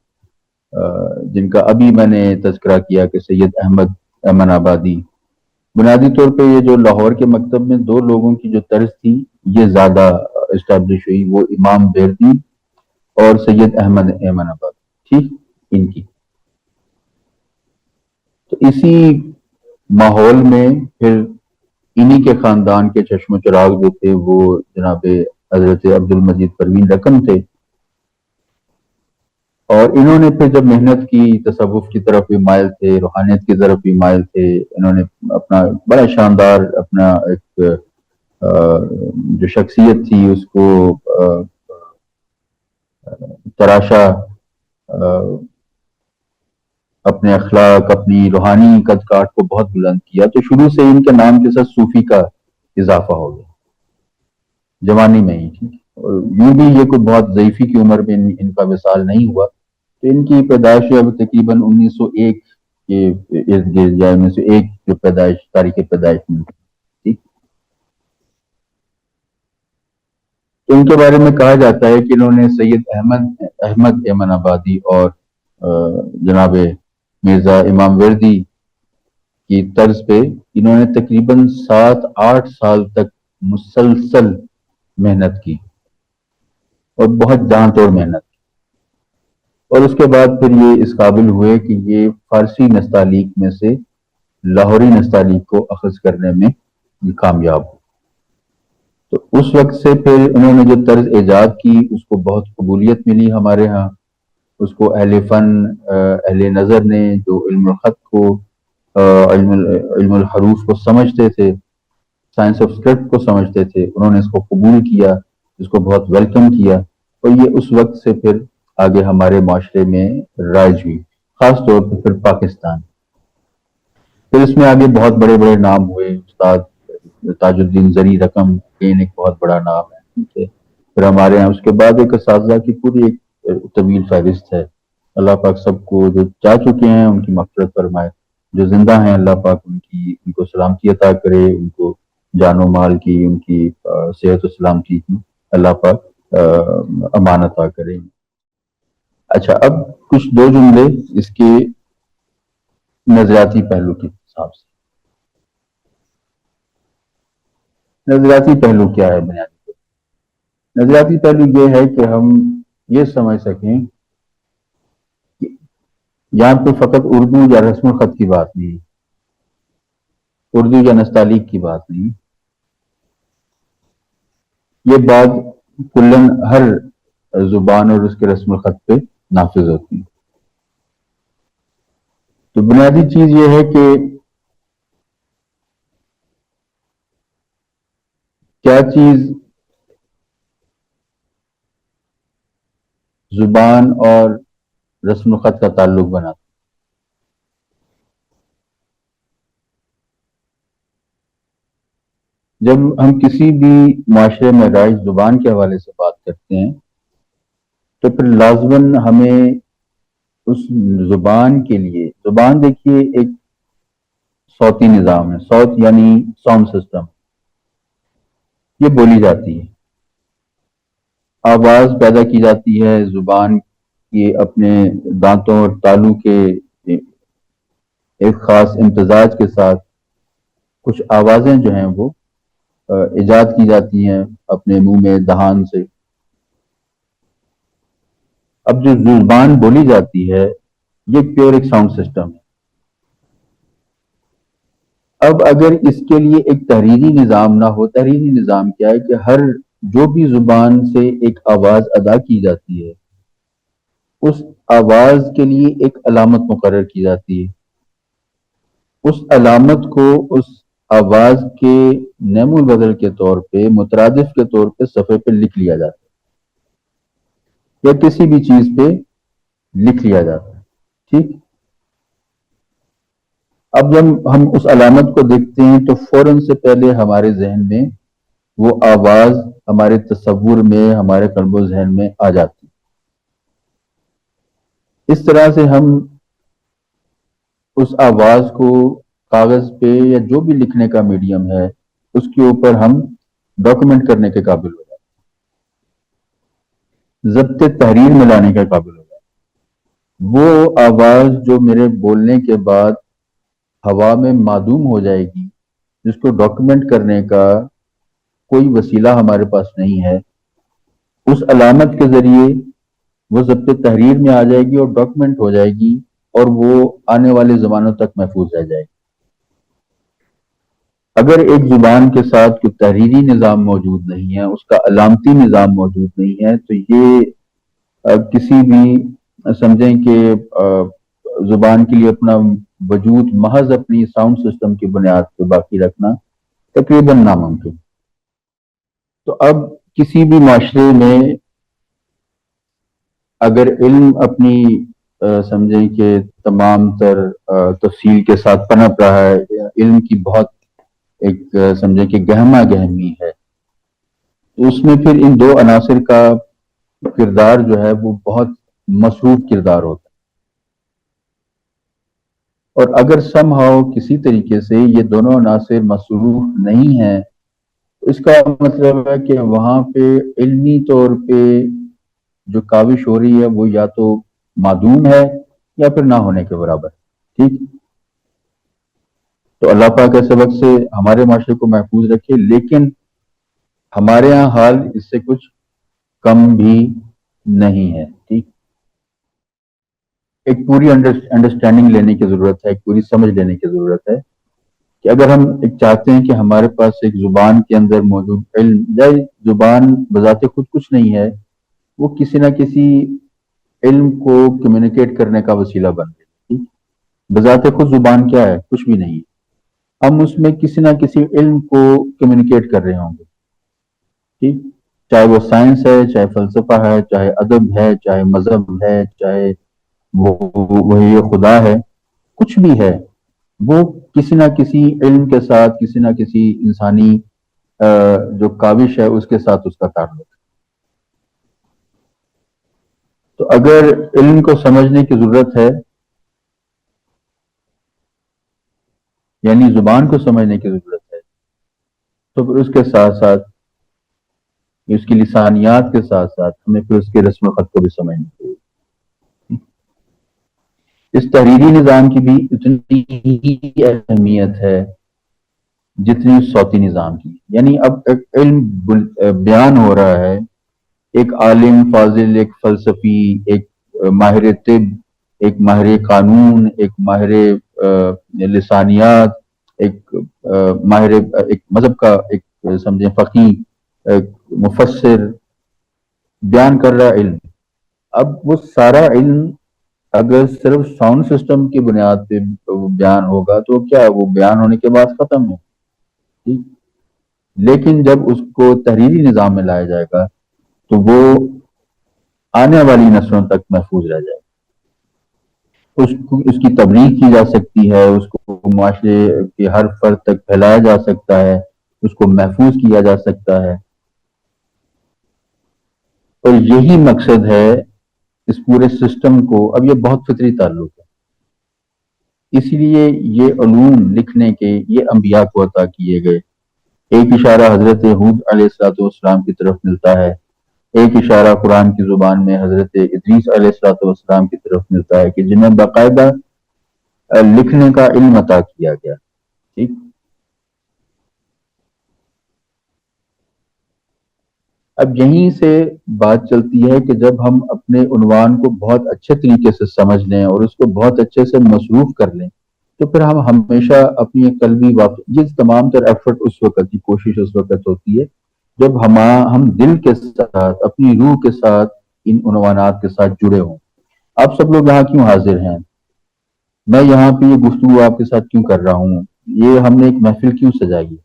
جن کا ابھی میں نے تذکرہ کیا کہ سید احمد ایمن آبادی، بنیادی طور پہ یہ جو لاہور کے مکتب میں دو لوگوں کی جو طرز تھی یہ زیادہ اسٹیبلش ہوئی، وہ امام وردی اور سید احمد ایمن آبادی، ٹھیک، ان کی۔ تو اسی ماحول میں پھر انہی کے خاندان کے چشم و چراغ جو تھے وہ جناب حضرت عبد المجید پروین رقم تھے، اور انہوں نے پھر جب محنت کی، تصوف کی طرف بھی مائل تھے، روحانیت کی طرف بھی مائل تھے، انہوں نے اپنا بڑا شاندار اپنا ایک جو شخصیت تھی اس کو تراشا، اپنے اخلاق، اپنی روحانی قد کاٹ کو بہت بلند کیا، تو شروع سے ان کے نام کے ساتھ صوفی کا اضافہ ہو گیا جوانی میں ہی، ٹھیک، یوں بھی یہ کوئی بہت ضعیفی کی عمر میں ان کا وصال نہیں ہوا، تو ان کی پیدائش اب تقریباً 1901 کے ارد گرد، یا 1901 جو پیدائش، تاریخ پیدائش میں تھی. تو ان کے بارے میں کہا جاتا ہے کہ انہوں نے سید احمد ایمن آبادی اور جناب مرزا امام وردی کی طرز پہ انہوں نے تقریباً 7-8 سال تک مسلسل محنت کی، اور بہت جان توڑ محنت کی. اور اس کے بعد پھر یہ اس قابل ہوئے کہ یہ فارسی نستعلیق میں سے لاہوری نستعلیق کو اخذ کرنے میں کامیاب ہو. تو اس وقت سے پھر انہوں نے جو طرز ایجاد کی اس کو بہت قبولیت ملی ہمارے ہاں. اس کو اہل فن، اہل نظر نے جو علم الخط کو، علم الحروف کو سمجھتے تھے، سائنس آف اسکرپٹ کو سمجھتے تھے، انہوں نے اس کو قبول کیا، اس کو بہت ویلکم کیا، اور یہ اس وقت سے پھر آگے ہمارے معاشرے میں رائج ہوئی، خاص طور پہ پھر پاکستان. پھر اس میں آگے بہت بڑے بڑے نام ہوئے. استاد تاج الدین زری رقم ایک بہت بڑا نام ہے. پھر ہمارے یہاں اس کے بعد ایک اساتذہ کی پوری ایک طویل فہرست ہے. اللہ پاک سب کو جو جا چکے ہیں ان کی مغفرت فرمائے، جو زندہ ہیں اللہ پاک ان کو سلامتی عطا کرے، ان کو جان و مال کی، ان کی صحت و سلامتی کی اللہ پاک امان عطا کرے. اچھا، اب کچھ دو جملے اس کے نظریاتی پہلو کے حساب سے. نظریاتی پہلو کیا ہے؟ بنیادی نظریاتی پہلو یہ ہے کہ ہم یہ سمجھ سکیں کہ یہاں پہ فقط اردو یا رسم الخط کی بات نہیں، اردو یا نستعلیق کی بات نہیں، یہ بات کلن ہر زبان اور اس کے رسم الخط پہ نافذ ہوتی ہے. تو بنیادی چیز یہ ہے کہ کیا چیز زبان اور رسم الخط کا تعلق بناتی. جب ہم کسی بھی معاشرے میں رائج زبان کے حوالے سے بات کرتے ہیں تو پھر لازماً ہمیں اس زبان کے لیے، زبان دیکھیے ایک صوتی نظام ہے، صوت یعنی ساؤنڈ سسٹم، یہ بولی جاتی ہے، آواز پیدا کی جاتی ہے زبان کی اپنے دانتوں اور تالو کے ایک خاص امتزاج کے ساتھ. کچھ آوازیں جو ہیں وہ ایجاد کی جاتی ہیں اپنے منہ میں، دہان سے. اب جو زبان بولی جاتی ہے یہ پیور ایک ساؤنڈ سسٹم ہے. اب اگر اس کے لیے ایک تحریری نظام نہ ہو، تحریری نظام کیا ہے کہ ہر جو بھی زبان سے ایک آواز ادا کی جاتی ہے اس آواز کے لیے ایک علامت مقرر کی جاتی ہے، اس علامت کو اس آواز کے نعم البدل کے طور پہ، مترادف کے طور پہ صفحے پہ لکھ لیا جاتا ہے، یا کسی بھی چیز پہ لکھ لیا جاتا ہے. ٹھیک. اب جب ہم اس علامت کو دیکھتے ہیں تو فوراً سے پہلے ہمارے ذہن میں وہ آواز، ہمارے تصور میں، ہمارے قلب و ذہن میں آ جاتی. اس طرح سے ہم اس آواز کو کاغذ پہ یا جو بھی لکھنے کا میڈیم ہے اس کے اوپر ہم ڈاکومنٹ کرنے کے قابل ہو جاتے، ضبط تحریر میں لانے کے قابل ہو جاتے. وہ آواز جو میرے بولنے کے بعد ہوا میں معدوم ہو جائے گی، جس کو ڈاکومنٹ کرنے کا کوئی وسیلہ ہمارے پاس نہیں ہے، اس علامت کے ذریعے وہ ضبط تحریر میں آ جائے گی اور ڈاکومنٹ ہو جائے گی، اور وہ آنے والے زمانوں تک محفوظ رہ جائے گی. اگر ایک زبان کے ساتھ کوئی تحریری نظام موجود نہیں ہے، اس کا علامتی نظام موجود نہیں ہے، تو یہ کسی بھی سمجھیں کہ زبان کے لیے اپنا وجود محض اپنی ساؤنڈ سسٹم کی بنیاد پہ باقی رکھنا تقریباً ناممکن. تو اب کسی بھی معاشرے میں اگر علم اپنی سمجھیں کہ تمام تر تفصیل کے ساتھ پنپ رہا ہے، علم کی بہت ایک سمجھیں کہ گہما گہمی ہے، اس میں پھر ان دو عناصر کا کردار جو ہے وہ بہت مصروف کردار ہوتا ہے، اور اگر سم ہاؤ کسی طریقے سے یہ دونوں عناصر مصروف نہیں ہیں، اس کا مطلب ہے کہ وہاں پہ علمی طور پہ جو کاوش ہو رہی ہے وہ یا تو معدوم ہے یا پھر نہ ہونے کے برابر ہے۔ ٹھیک، تو اللہ پاک کے سبق سے ہمارے معاشرے کو محفوظ رکھے، لیکن ہمارے ہاں حال اس سے کچھ کم بھی نہیں ہے۔ ٹھیک، ایک پوری انڈرسٹینڈنگ لینے کی ضرورت ہے، ایک پوری سمجھ لینے کی ضرورت ہے کہ اگر ہم ایک چاہتے ہیں کہ ہمارے پاس ایک زبان کے اندر موجود علم، یا زبان بذات خود کچھ نہیں ہے، وہ کسی نہ کسی علم کو کمیونیکیٹ کرنے کا وسیلہ بن گئی۔ بذات خود زبان کیا ہے؟ کچھ بھی نہیں ہے، ہم اس میں کسی نہ کسی علم کو کمیونیکیٹ کر رہے ہوں گے۔ ٹھیک، چاہے وہ سائنس ہے، چاہے فلسفہ ہے، چاہے ادب ہے، چاہے مذہب ہے، چاہے وہی خدا ہے، کچھ بھی ہے، وہ کسی نہ کسی علم کے ساتھ، کسی نہ کسی انسانی جو کاوش ہے اس کے ساتھ اس کا تعلق ہے۔ تو اگر علم کو سمجھنے کی ضرورت ہے، یعنی زبان کو سمجھنے کی ضرورت ہے، تو پھر اس کے ساتھ ساتھ، اس کی لسانیات کے ساتھ ساتھ ہمیں پھر اس کے رسم الخط کو بھی سمجھنا چاہیے۔ اس تحریری نظام کی بھی اتنی ہی اہمیت ہے جتنی صوتی نظام کی، یعنی اب ایک علم بیان ہو رہا ہے، ایک عالم فاضل، ایک فلسفی، ایک ماہر طب، ایک ماہر قانون، ایک ماہر لسانیات، ایک ماہر ایک مذہب کا ایک سمجھیں فقیہ، ایک مفسر بیان کر رہا علم۔ اب وہ سارا علم اگر صرف ساؤنڈ سسٹم کی بنیاد پہ بیان ہوگا تو کیا وہ بیان ہونے کے بعد ختم ہے؟ ٹھیک، لیکن جب اس کو تحریری نظام میں لایا جائے گا تو وہ آنے والی نسلوں تک محفوظ رہ جائے گا، اس کی تبلیغ کی جا سکتی ہے، اس کو معاشرے کے ہر فرد تک پھیلایا جا سکتا ہے، اس کو محفوظ کیا جا سکتا ہے، اور یہی مقصد ہے اس پورے سسٹم کو۔ اب یہ بہت فطری تعلق ہے، اس لیے یہ علوم لکھنے کے یہ انبیاء کو عطا کیے گئے۔ ایک اشارہ حضرت ہود علیہ السلام کی طرف ملتا ہے، ایک اشارہ قرآن کی زبان میں حضرت ادریس علیہ السلام کی طرف ملتا ہے کہ جنہیں باقاعدہ لکھنے کا علم عطا کیا گیا۔ ٹھیک، اب یہیں سے بات چلتی ہے کہ جب ہم اپنے عنوان کو بہت اچھے طریقے سے سمجھ لیں اور اس کو بہت اچھے سے مصروف کر لیں، تو پھر ہم ہمیشہ اپنی قلبی یہ تمام تر ایفرٹ اس وقت کی کوشش اس وقت ہوتی ہے جب ہم دل کے ساتھ، اپنی روح کے ساتھ ان عنوانات کے ساتھ جڑے ہوں۔ آپ سب لوگ یہاں کیوں حاضر ہیں؟ میں یہاں پہ یہ گفتگو آپ کے ساتھ کیوں کر رہا ہوں؟ یہ ہم نے ایک محفل کیوں سجائی ہے؟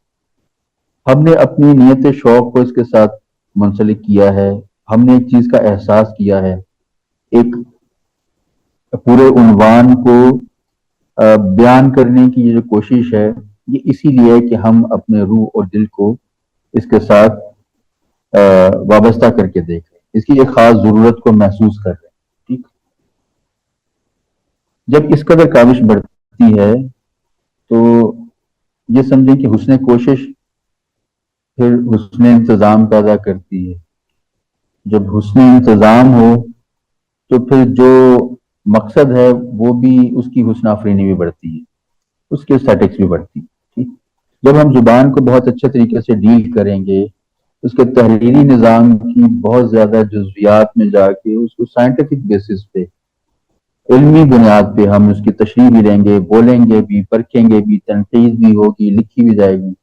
ہم نے اپنی نیت شوق کو اس کے ساتھ منسلک کیا ہے، ہم نے ایک چیز کا احساس کیا ہے، ایک پورے عنوان کو بیان کرنے کی یہ جو کوشش ہے، یہ اسی لیے ہے کہ ہم اپنے روح اور دل کو اس کے ساتھ وابستہ کر کے دیکھ رہے ہیں، اس کی ایک خاص ضرورت کو محسوس کر رہے ہیں۔ ٹھیک، جب اس قدر کاوش بڑھتی ہے تو یہ سمجھیں کہ حسن کوشش پھر حسن انتظام پیدا کرتی ہے۔ جب حسن انتظام ہو تو پھر جو مقصد ہے وہ بھی، اس کی حسن آفرینی بھی بڑھتی ہے، اس کے اسٹیٹکس بھی بڑھتی ہے۔ ٹھیک، جب ہم زبان کو بہت اچھے طریقے سے ڈیل کریں گے، اس کے تحریری نظام کی بہت زیادہ جزویات میں جا کے اس کو سائنٹیفک بیسس پہ، علمی بنیاد پہ ہم اس کی تشریح بھی لیں گے، بولیں گے بھی، پرکھیں گے بھی، تنقید بھی ہوگی، لکھی بھی جائے گی،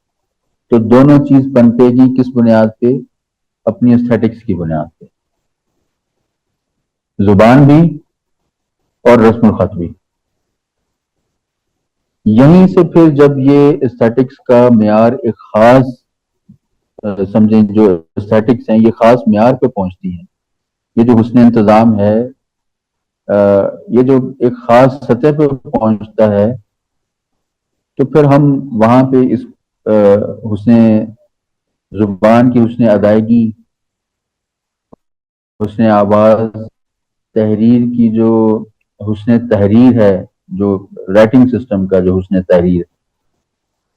تو دونوں چیز پنپے گی کس بنیاد پہ؟ اپنی اسٹیٹکس کی بنیاد پہ، زبان بھی اور رسم الخط بھی۔ یہیں سے پھر جب یہ اسٹیٹکس کا معیار ایک خاص سمجھیں، جو اسٹیٹکس ہیں یہ خاص معیار پہ پہنچتی ہیں، یہ جو حسن انتظام ہے یہ جو ایک خاص سطح پہ پہنچتا ہے، تو پھر ہم وہاں پہ اس حسن زبان کی حسن ادائیگی، حسن آواز، تحریر کی جو حسن تحریر ہے، جو رائٹنگ سسٹم کا جو حسن تحریر،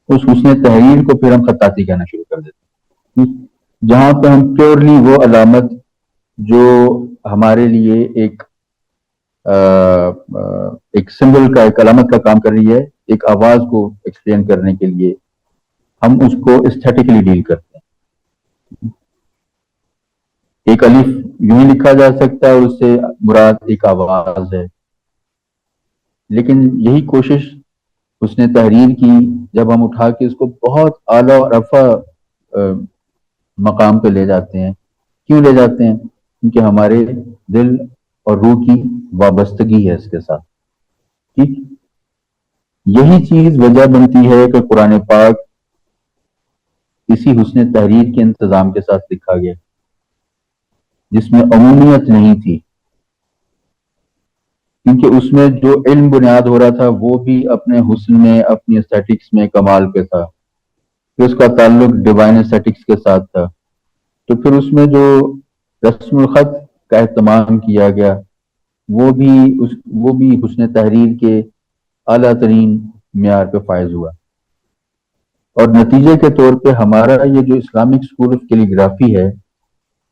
اس حسن تحریر کو پھر ہم خطاطی کہنا شروع کر دیتے ہیں، جہاں پہ ہم پیورلی وہ علامت جو ہمارے لیے ایک سمبل کا، ایک علامت کا کام کر رہی ہے، ایک آواز کو ایکسپلین کرنے کے لیے ہم اس کو استھیٹکلی ڈیل کرتے ہیں۔ ایک الف یوں ہی لکھا جا سکتا ہے اور اس سے مراد ایک آواز ہے، لیکن یہی کوشش اس نے تحریر کی جب ہم اٹھا کے اس کو بہت اعلیٰ اور رفع مقام پہ لے جاتے ہیں۔ کیوں لے جاتے ہیں؟ کیونکہ ہمارے دل اور روح کی وابستگی ہے اس کے ساتھ، ٹھیک؟ یہی چیز وجہ بنتی ہے کہ قرآن پاک اسی حسن تحریر کے انتظام کے ساتھ لکھا گیا، جس میں عمومیت نہیں تھی، کیونکہ اس میں جو علم بنیاد ہو رہا تھا وہ بھی اپنے حسن میں، اپنی اسٹیٹکس میں کمال پہ تھا، پھر اس کا تعلق ڈیوائن اسٹیٹکس کے ساتھ تھا، تو پھر اس میں جو رسم الخط کا اہتمام کیا گیا وہ بھی حسن تحریر کے اعلیٰ ترین معیار پہ فائز ہوا، اور نتیجے کے طور پہ ہمارا یہ جو اسلامک اسکول آف کیلیگرافی ہے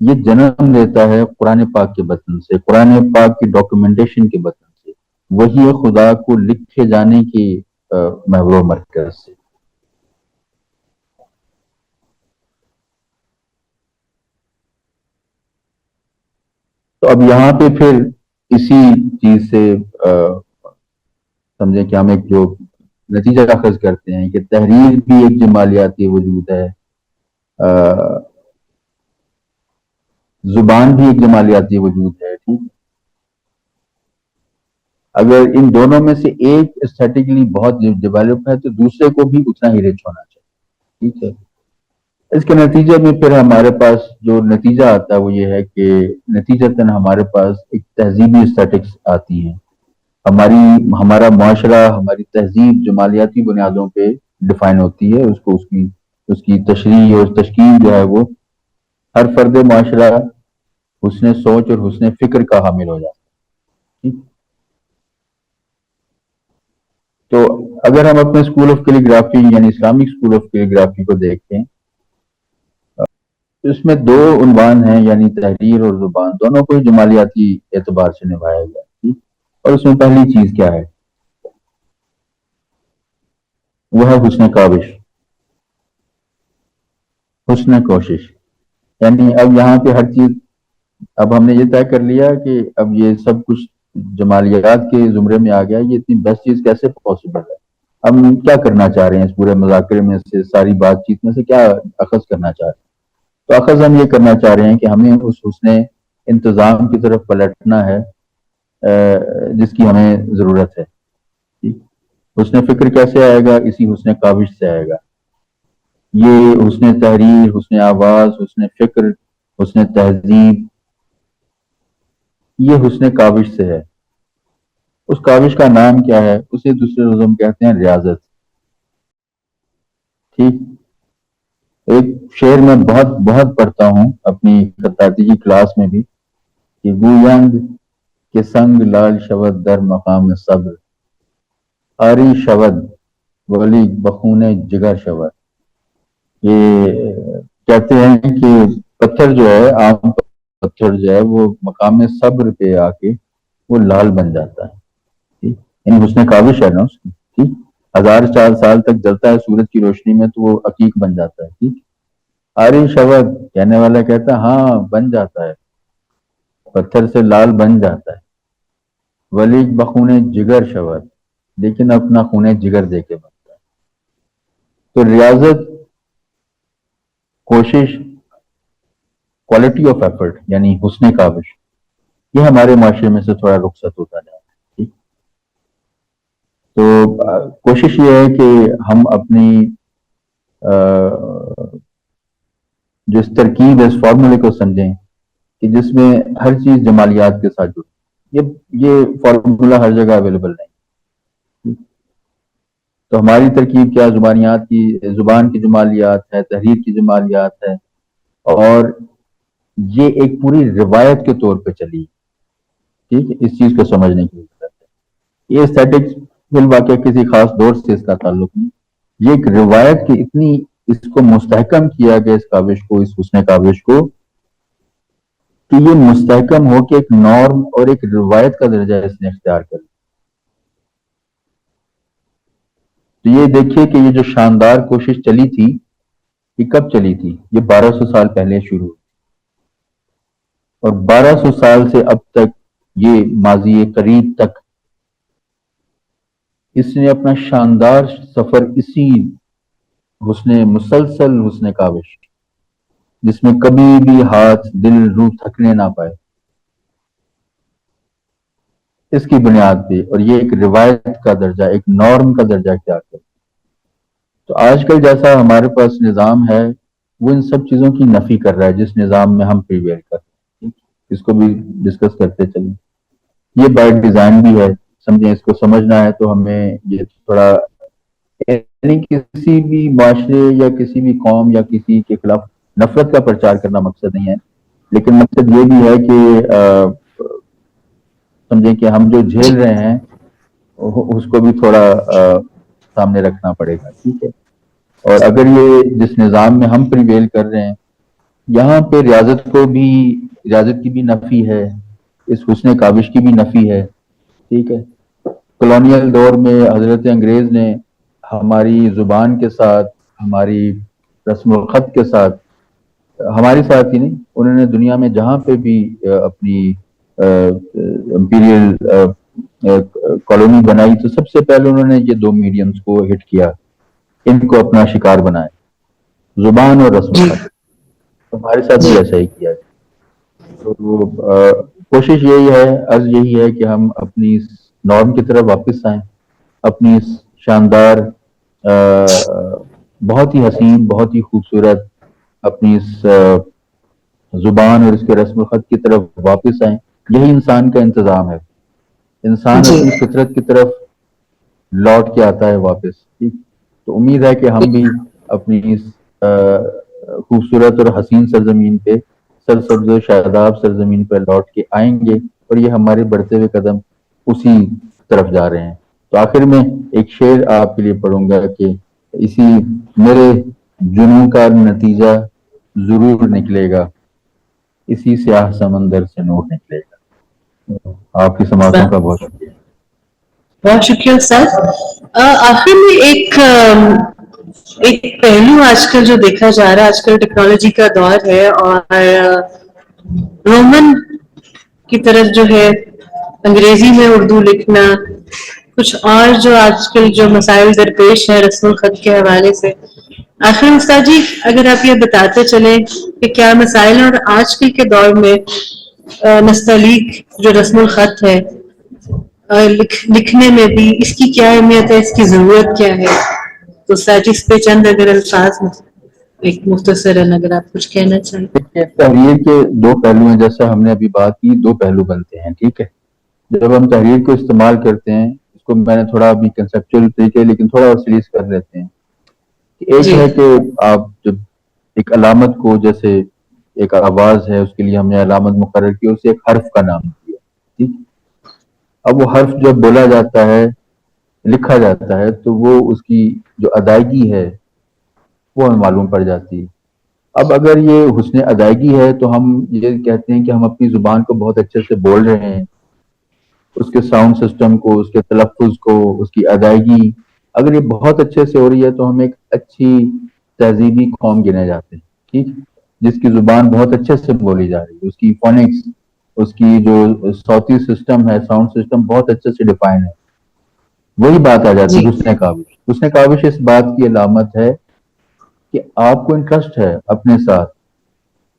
یہ جنم لیتا ہے قرآن پاک کے بطن سے، قرآن پاک کی ڈاکومنٹیشن کے بطن سے، وہی خدا کو لکھے جانے کی محور و مرکز سے۔ تو اب یہاں پہ پھر اسی چیز سے سمجھیں کہ ہم ایک جو نتیجہ اخذ کرتے ہیں کہ تحریر بھی ایک جمالیاتی وجود ہے، زبان بھی ایک جمالیاتی وجود ہے، ٹھیک؟ اگر ان دونوں میں سے ایک اسٹیٹکلی بہت ڈیولپ ہے تو دوسرے کو بھی اتنا ہی رچ ہونا چاہیے، ٹھیک ہے؟ اس کے نتیجے میں پھر ہمارے پاس جو نتیجہ آتا ہے وہ یہ ہے کہ نتیجتاً ہمارے پاس ایک تہذیبی اسٹیٹکس آتی ہیں، ہمارا معاشرہ، ہماری تہذیب جمالیاتی بنیادوں پہ ڈیفائن ہوتی ہے، اس کی تشریح اور تشکیل جو ہے وہ ہر فرد معاشرہ حسن سوچ اور حسن فکر کا حامل ہو جاتا ہے، ٹھیک؟ تو اگر ہم اپنے اسکول آف کیلیگرافی یعنی اسلامک اسکول آف کیلیگرافی کو دیکھیں، اس میں دو عنوان ہیں، یعنی تحریر اور زبان، دونوں کو جمالیاتی اعتبار سے نبھایا گیا، ٹھیک؟ اور اس میں پہلی چیز کیا ہے؟ وہ ہے حسن کاوش، حسن کوشش۔ یعنی اب یہاں پہ ہر چیز، اب ہم نے یہ طے کر لیا کہ اب یہ سب کچھ جمالیات کے زمرے میں آ گیا، یہ اتنی بیسٹ چیز کیسے پاسبل ہے؟ ہم کیا کرنا چاہ رہے ہیں اس پورے مذاکرے میں سے، ساری بات چیت میں سے کیا اخذ کرنا چاہ رہے ہیں؟ تو اخذ ہم یہ کرنا چاہ رہے ہیں کہ ہمیں اس حسن انتظام کی طرف پلٹنا ہے جس کی ہمیں ضرورت ہے، ٹھیک؟ حسن فکر کیسے آئے گا؟ اسی حسن کاوش سے آئے گا۔ یہ حسن تحریر، حسن آواز، حسن فکر، حسن تہذیب، یہ حسن کاوش سے ہے۔ اس کاوش کا نام کیا ہے؟ اسے دوسرے لفظ ہم کہتے ہیں ریاضت، ٹھیک؟ ایک شعر میں بہت بہت پڑھتا ہوں اپنی خطاطی کی کلاس میں بھی، کہ گویند کے سنگ لال شود در مقام صبر، آری شود ولی بخون جگر شود۔ یہ کہتے ہیں کہ پتھر جو ہے، عام پتھر جو ہے، وہ مقام صبر پہ آ کے وہ لال بن جاتا ہے، ٹھیک؟ یعنی حسن کاوش ہے نا اس کی، ٹھیک؟ 1000 سال تک جلتا ہے سورج کی روشنی میں تو وہ عقیق بن جاتا ہے، ٹھیک؟ آری شود کہنے والا کہتا ہے ہاں بن جاتا ہے، پتھر سے لال بن جاتا ہے، ولی بخون جگر شود، لیکن اپنا خون جگر دے کے بنتا ہے۔ تو ریاضت، کوشش، کوالٹی آف ایفرٹ یعنی حسن کاوش، یہ ہمارے معاشرے میں سے تھوڑا رخصت ہوتا جا رہا ہے، ٹھیک؟ تو کوشش یہ ہے کہ ہم اپنی جو اس ترکیب ہے، اس فارمولے کو سمجھیں کہ جس میں ہر چیز جمالیات کے ساتھ جڑی، یہ فارمولا ہر جگہ اویلیبل نہیں، تو ہماری ترکیب کیا زبانیات کی، زبان کی جمالیات ہے، تحریر کی جمالیات ہے، اور یہ ایک پوری روایت کے طور پہ چلی. ٹھیک ہے، اس چیز کو سمجھنے کی ضرورت ہے. یہ اسٹیٹکس فی الواقع کسی خاص دور سے اس کا تعلق نہیں، یہ ایک روایت کی اتنی اس کو مستحکم کیا گیا، اس کاوش کو، اس حسن کاوش کو، کہ یہ مستحکم ہو کہ ایک نارم اور ایک روایت کا درجہ اس نے اختیار کر لیا. تو یہ دیکھیے کہ یہ جو شاندار کوشش چلی تھی، یہ کب چلی تھی؟ یہ 1200 سال پہلے شروع ہوئی، اور 1200 سال سے اب تک، یہ ماضی قریب تک، اس نے اپنا شاندار سفر اسی مسلسل حسن کاوش، جس میں کبھی بھی ہاتھ، دل، روح تھکنے نہ پائے، اس کی بنیاد پہ، اور یہ ایک روایت کا درجہ، ایک نارم کا درجہ کیا کرے. تو آج کل جیسا ہمارے پاس نظام ہے، وہ ان سب چیزوں کی نفی کر رہا ہے جس نظام میں ہم پریویل کر رہے ہیں. اس کو بھی ڈسکس کرتے چلیں. یہ بائی ڈیزائن بھی ہے، سمجھیں. اس کو سمجھنا ہے تو ہمیں یہ تھوڑا، یعنی کسی بھی معاشرے یا کسی بھی قوم یا کسی کے خلاف نفرت کا پرچار کرنا مقصد نہیں ہے، لیکن مقصد یہ بھی ہے کہ سمجھیں کہ ہم جو جھیل رہے ہیں اس کو بھی تھوڑا سامنے رکھنا پڑے گا. ٹھیک ہے. اور اگر یہ جس نظام میں ہم پریویل کر رہے ہیں، یہاں پہ ریاضت کی بھی نفی ہے، اس حسن کاوش کی بھی نفی ہے. ٹھیک ہے. کلونیل دور میں حضرت انگریز نے ہماری زبان کے ساتھ، ہماری رسم الخط کے ساتھ، ہمارے ساتھ ہی نہیں، انہوں نے دنیا میں جہاں پہ بھی اپنی امپیریل کالونی بنائی، تو سب سے پہلے انہوں نے یہ دو میڈیمز کو ہٹ کیا، ان کو اپنا شکار بنایا، زبان اور رسم الخط. ہمارے ساتھ بھی ایسا ہی کیا. تو کوشش یہی ہے، عرض یہی ہے کہ ہم اپنی نارم کی طرف واپس آئیں، اپنی شاندار، بہت ہی حسین، بہت ہی خوبصورت اپنی اس زبان اور اس کے رسم الخط کی طرف واپس آئیں. یہی انسان کا انتظام ہے. انسان اپنی فطرت کی طرف لوٹ کے آتا ہے واپس. ٹھیک. تو امید ہے کہ ہم بھی اپنی اس خوبصورت اور حسین سرزمین پہ، سرسبز و شاداب سرزمین پہ لوٹ کے آئیں گے، اور یہ ہمارے بڑھتے ہوئے قدم اسی طرف جا رہے ہیں. تو آخر میں ایک شعر آپ کے لیے پڑھوں گا کہ اسی میرے جنون کا نتیجہ ضرور نکلے گا، اسی سیاہ سمندر سے نور نکلے گا. آپ کی سماعتوں کا بہت شکریہ. بہت شکریہ سر. آخر میں ایک پہلو آج کل جو دیکھا جا رہا ہے، آج کل ٹیکنالوجی کا دور ہے، اور رومن کی طرف جو ہے انگریزی میں اردو لکھنا، کچھ اور جو آج کل جو مسائل درپیش ہیں رسم الخط کے حوالے سے، آخر استاد جی اگر آپ یہ بتاتے چلیں کہ کیا مسائل، اور آج کل کے دور میں نستعلیق جو رسم الخط ہے لکھنے میں بھی، اس کی کیا اہمیت ہے، اس کی ضرورت کیا ہے؟ تو استاد جی اس پہ چند اگر الفاظ ایک مختصراً اگر آپ کچھ کہنا چاہیں. تحریر کے دو پہلو ہیں، جیسا ہم نے ابھی بات کی، دو پہلو بنتے ہیں. ٹھیک ہے. جب ہم تحریر کو استعمال کرتے ہیں، اس کو میں نے تھوڑا ابھی کنسپچل طریقے لیکن تھوڑا اور سیریز کر لیتے ہیں. ایک ہے کہ آپ جب ایک علامت کو، جیسے ایک آواز ہے، اس کے لیے ہم نے علامت مقرر کی، اسے ایک حرف کا نام دیا. ٹھیک. اب وہ حرف جب بولا جاتا ہے، لکھا جاتا ہے، تو وہ اس کی جو ادائیگی ہے وہ ہمیں معلوم پڑ جاتی ہے. اب اگر یہ حسن ادائیگی ہے تو ہم یہ کہتے ہیں کہ ہم اپنی زبان کو بہت اچھے سے بول رہے ہیں، اس کے ساؤنڈ سسٹم کو، اس کے تلفظ کو، اس کی ادائیگی اگر یہ بہت اچھے سے ہو رہی ہے تو ہم ایک اچھی تہذیبی قوم گنے جاتے ہیں. ٹھیک. جس کی زبان بہت اچھے سے بولی جا رہی ہے، اس کی فونکس، اس کی جو صوتی سسٹم ہے، ساؤنڈ سسٹم بہت اچھے سے ڈیفائن ہے. وہی بات آ جاتی ہے حسن کاوش. حسن کاوش اس بات کی علامت ہے کہ آپ کو انٹرسٹ ہے اپنے ساتھ،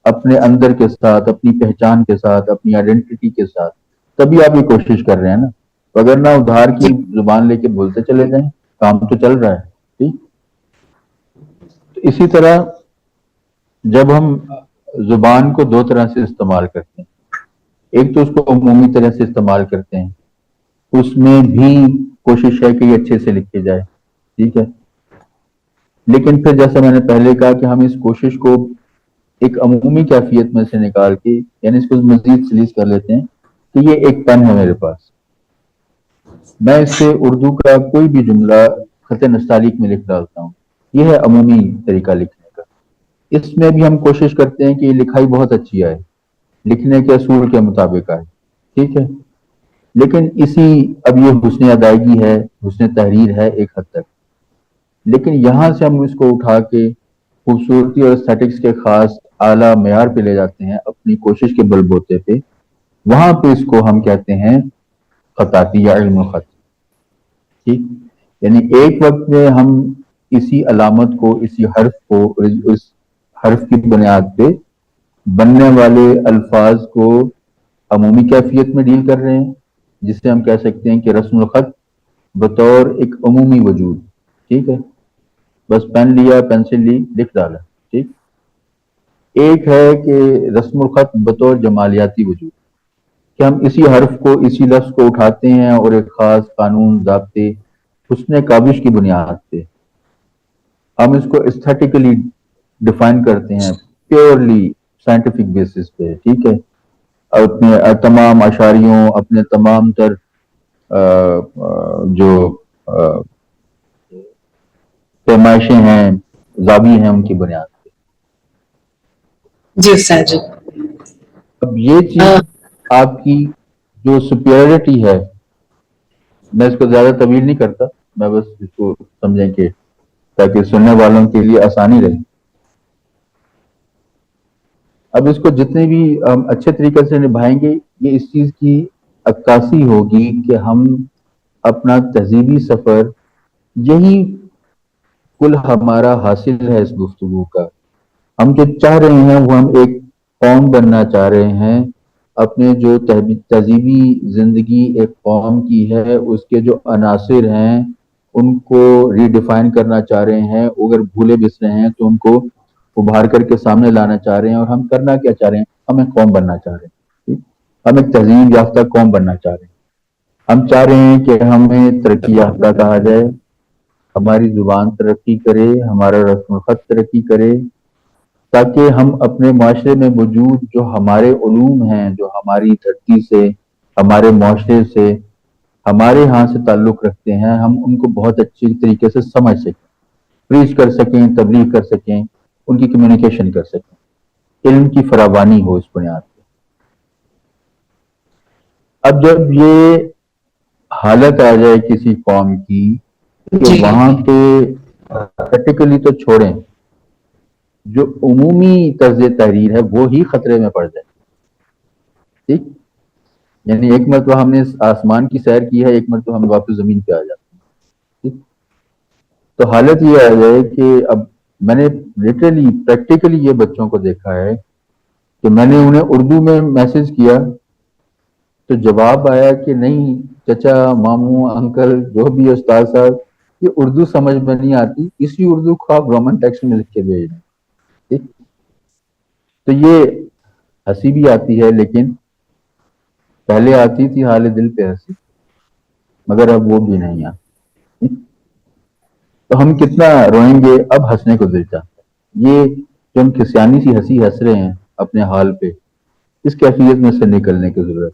اپنے اندر کے ساتھ، اپنی پہچان کے ساتھ، اپنی آئیڈینٹی کے ساتھ، تبھی آپ یہ کوشش کر رہے ہیں نا. اگر نہ ادھار کی زبان لے کے بولتے چلے جائیں، کام تو چل رہا ہے. ٹھیک. تو اسی طرح جب ہم زبان کو دو طرح سے استعمال کرتے ہیں، ایک تو اس کو عمومی طرح سے استعمال کرتے ہیں، اس میں بھی کوشش ہے کہ یہ اچھے سے لکھے جائے. ٹھیک ہے. لیکن پھر جیسا میں نے پہلے کہا کہ ہم اس کوشش کو ایک عمومی کیفیت میں سے نکال کے یعنی اس کو مزید سلیس کر لیتے ہیں کہ یہ ایک پین ہے میرے پاس, میں اس سے اردو کا کوئی بھی جملہ خط نستعلیق میں لکھ ڈالتا ہوں. یہ ہے عمومی طریقہ لکھنے کا. اس میں بھی ہم کوشش کرتے ہیں کہ یہ لکھائی بہت اچھی آئے, لکھنے کے اصول کے مطابق آئے. ٹھیک ہے. لیکن اب یہ حسن ادائیگی ہے, حسن تحریر ہے ایک حد تک, لیکن یہاں سے ہم اس کو اٹھا کے خوبصورتی اور اسٹیٹکس کے خاص اعلیٰ معیار پہ لے جاتے ہیں اپنی کوشش کے بل بوتے پہ. وہاں پہ اس کو ہم کہتے ہیں خطاطی یا علم خط. ٹھیک. یعنی ایک وقت میں ہم اسی علامت کو, اسی حرف کو, اس حرف کی بنیاد پہ بننے والے الفاظ کو عمومی کیفیت میں ڈیل کر رہے ہیں, جس سے ہم کہہ سکتے ہیں کہ رسم الخط بطور ایک عمومی وجود. ٹھیک ہے. بس پین لیا, پینسل لی, لکھ ڈالا. ٹھیک. ایک ہے کہ رسم الخط بطور جمالیاتی وجود, کہ ہم اسی حرف کو, اسی لفظ کو اٹھاتے ہیں اور ایک خاص قانون, ضابطے, حسن کاوش کی بنیاد پہ ہم اس کو ایستھیٹیکلی ڈیفائن کرتے ہیں, پیورلی سائنٹیفک بیسس پہ. ٹھیک ہے. اپنے تمام اشاریوں, اپنے تمام تر جو پیمائشیں ہیں, زاویے ہیں, ان کی بنیاد پہ. جی استاد جی. اب یہ چیز آپ کی جو سپیریٹی ہے, میں اس کو زیادہ طویل نہیں کرتا, میں بس اس کو سمجھیں کہ تاکہ سننے والوں کے لیے آسانی رہے. اب اس کو جتنے بھی ہم اچھے طریقے سے نبھائیں گے, یہ اس چیز کی عکاسی ہوگی کہ ہم اپنا تہذیبی سفر, یہی کل ہمارا حاصل ہے اس گفتگو کا. ہم جو چاہ رہے ہیں وہ ہم ایک قوم بننا چاہ رہے ہیں. اپنے جو تہذیبی زندگی ایک قوم کی ہے, اس کے جو عناصر ہیں ان کو ریڈیفائن کرنا چاہ رہے ہیں. اگر بھولے بسرے ہیں تو ان کو ابھار کر کے سامنے لانا چاہ رہے ہیں. اور ہم کرنا کیا چاہ رہے ہیں؟ ہم ایک قوم بننا چاہ رہے ہیں. ہم ایک تہذیب یافتہ قوم بننا چاہ رہے ہیں. ہم چاہ رہے ہیں کہ ہمیں ترقی یافتہ کہا جائے, ہماری زبان ترقی کرے, ہمارا رسم الخط ترقی کرے, تاکہ ہم اپنے معاشرے میں موجود جو ہمارے علوم ہیں, جو ہماری دھرتی سے, ہمارے معاشرے سے, ہمارے ہاں سے تعلق رکھتے ہیں, ہم ان کو بہت اچھی طریقے سے سمجھ سکیں, پریچ کر سکیں, تبلیغ کر سکیں, ان کی کمیونیکیشن کر سکیں. علم کی فراوانی ہو اس بنیاد پہ. اب جب یہ حالت آ جائے کسی قوم کی کہ وہاں پہ پریکٹیکلی تو چھوڑیں, جو عمومی طرز تحریر ہے وہ ہی خطرے میں پڑ جائے. ٹھیک. یعنی ایک مرتبہ ہم نے آسمان کی سیر کی ہے, ایک مرتبہ ہم واپس زمین پہ آ جاتے ہیں. ٹھیک. تو حالت یہ آ جائے کہ اب میں نے لٹرلی پریکٹیکلی یہ بچوں کو دیکھا ہے کہ میں نے انہیں اردو میں میسج کیا تو جواب آیا کہ نہیں چچا, ماموں, انکل, جو بھی استاد صاحب, یہ اردو سمجھ میں نہیں آتی, اسی اردو کو آپ رومن ٹیکسٹ میں لکھ کے بھیج دیں. ٹھیک. تو یہ ہنسی بھی آتی ہے, لیکن پہلے آتی تھی حال دل پہ ہنسی, مگر اب وہ بھی نہیں آتی. تو ہم کتنا روئیں گے, اب ہنسنے کو دل چاہتا ہے. یہ جو ہم کھسیانی سی ہنسی ہنس رہے ہیں اپنے حال پہ, اس کیفیت میں سے نکلنے کی ضرورت.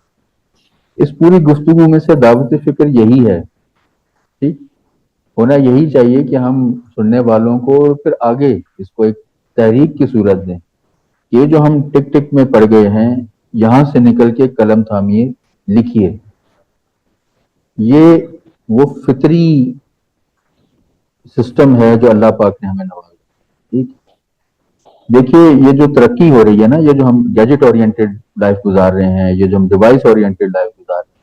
اس پوری گفتگو میں سے دعوت فکر یہی ہے. ٹھیک. ہونا یہی چاہیے کہ ہم سننے والوں کو پھر آگے اس کو ایک تحریک کی صورت دیں. یہ جو ہم ٹک ٹک میں پڑ گئے ہیں, یہاں سے نکل کے قلم تھامیے, لکھیے. یہ وہ فطری سسٹم ہے جو اللہ پاک نے ہمیں نوازا. ٹھیک. دیکھیے یہ جو ترقی ہو رہی ہے نا, یہ جو ہم گیجٹ اورینٹیڈ لائف گزار رہے ہیں, یہ جو ہم ڈیوائس اورینٹیڈ لائف گزار رہے ہیں,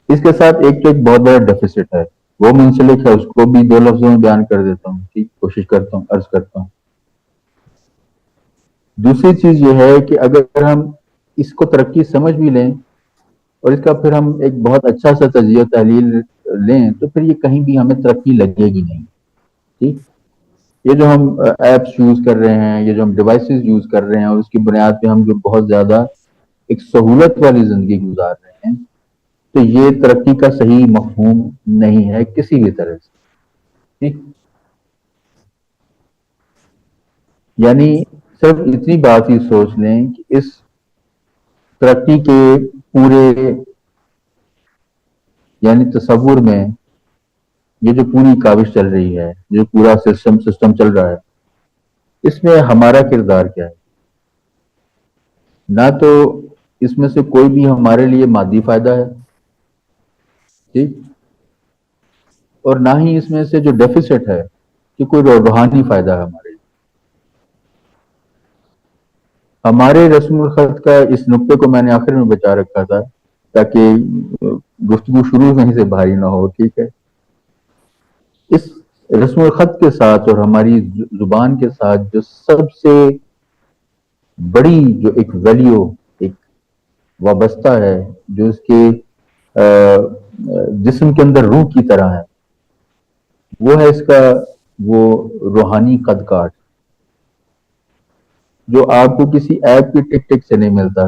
اس کے ساتھ ایک تو ایک بہت بڑا ڈیفیسٹ ہے, وہ منسلک ہے. اس کو بھی دو لفظوں میں بیان کر دیتا ہوں, ٹھیک, کوشش کرتا ہوں, عرض کرتا ہوں. دوسری چیز یہ ہے کہ اگر ہم اس کو ترقی سمجھ بھی لیں اور اس کا پھر ہم ایک بہت اچھا سا تجزیہ تحلیل لیں, تو پھر یہ کہیں بھی ہمیں ترقی لگے گی نہیں. ٹھیک. یہ جو ہم ایپس یوز کر رہے ہیں, یہ جو ہم ڈیوائسز یوز کر رہے ہیں, اور اس کی بنیاد پہ ہم جو بہت زیادہ ایک سہولت والی زندگی گزار رہے ہیں, تو یہ ترقی کا صحیح مفہوم نہیں ہے کسی بھی طرح سے. ٹھیک، یعنی صرف اتنی بات ہی سوچ لیں کہ اس ترقی کے پورے یعنی تصور میں یہ جو پوری کاوش چل رہی ہے، جو پورا سسٹم چل رہا ہے، اس میں ہمارا کردار کیا ہے؟ نہ تو اس میں سے کوئی بھی ہمارے لیے مادی فائدہ ہے، ٹھیک، اور نہ ہی اس میں سے جو ڈیفیسٹ ہے کہ کوئی روحانی فائدہ ہے ہمارے لیے. ہمارے رسم الخط کا اس نقطے کو میں نے آخر میں بچا رکھا تھا تاکہ گفتگو شروع میں سے بھاری نہ ہو. ٹھیک ہے، اس رسم الخط کے ساتھ اور ہماری زبان کے ساتھ جو سب سے بڑی جو ایک ویلیو، ایک وابستہ ہے، جو اس کے جسم کے اندر روح کی طرح ہے، وہ ہے اس کا وہ روحانی قد کاٹ، جو آپ کو کسی ایپ کی ٹک ٹک سے نہیں ملتا،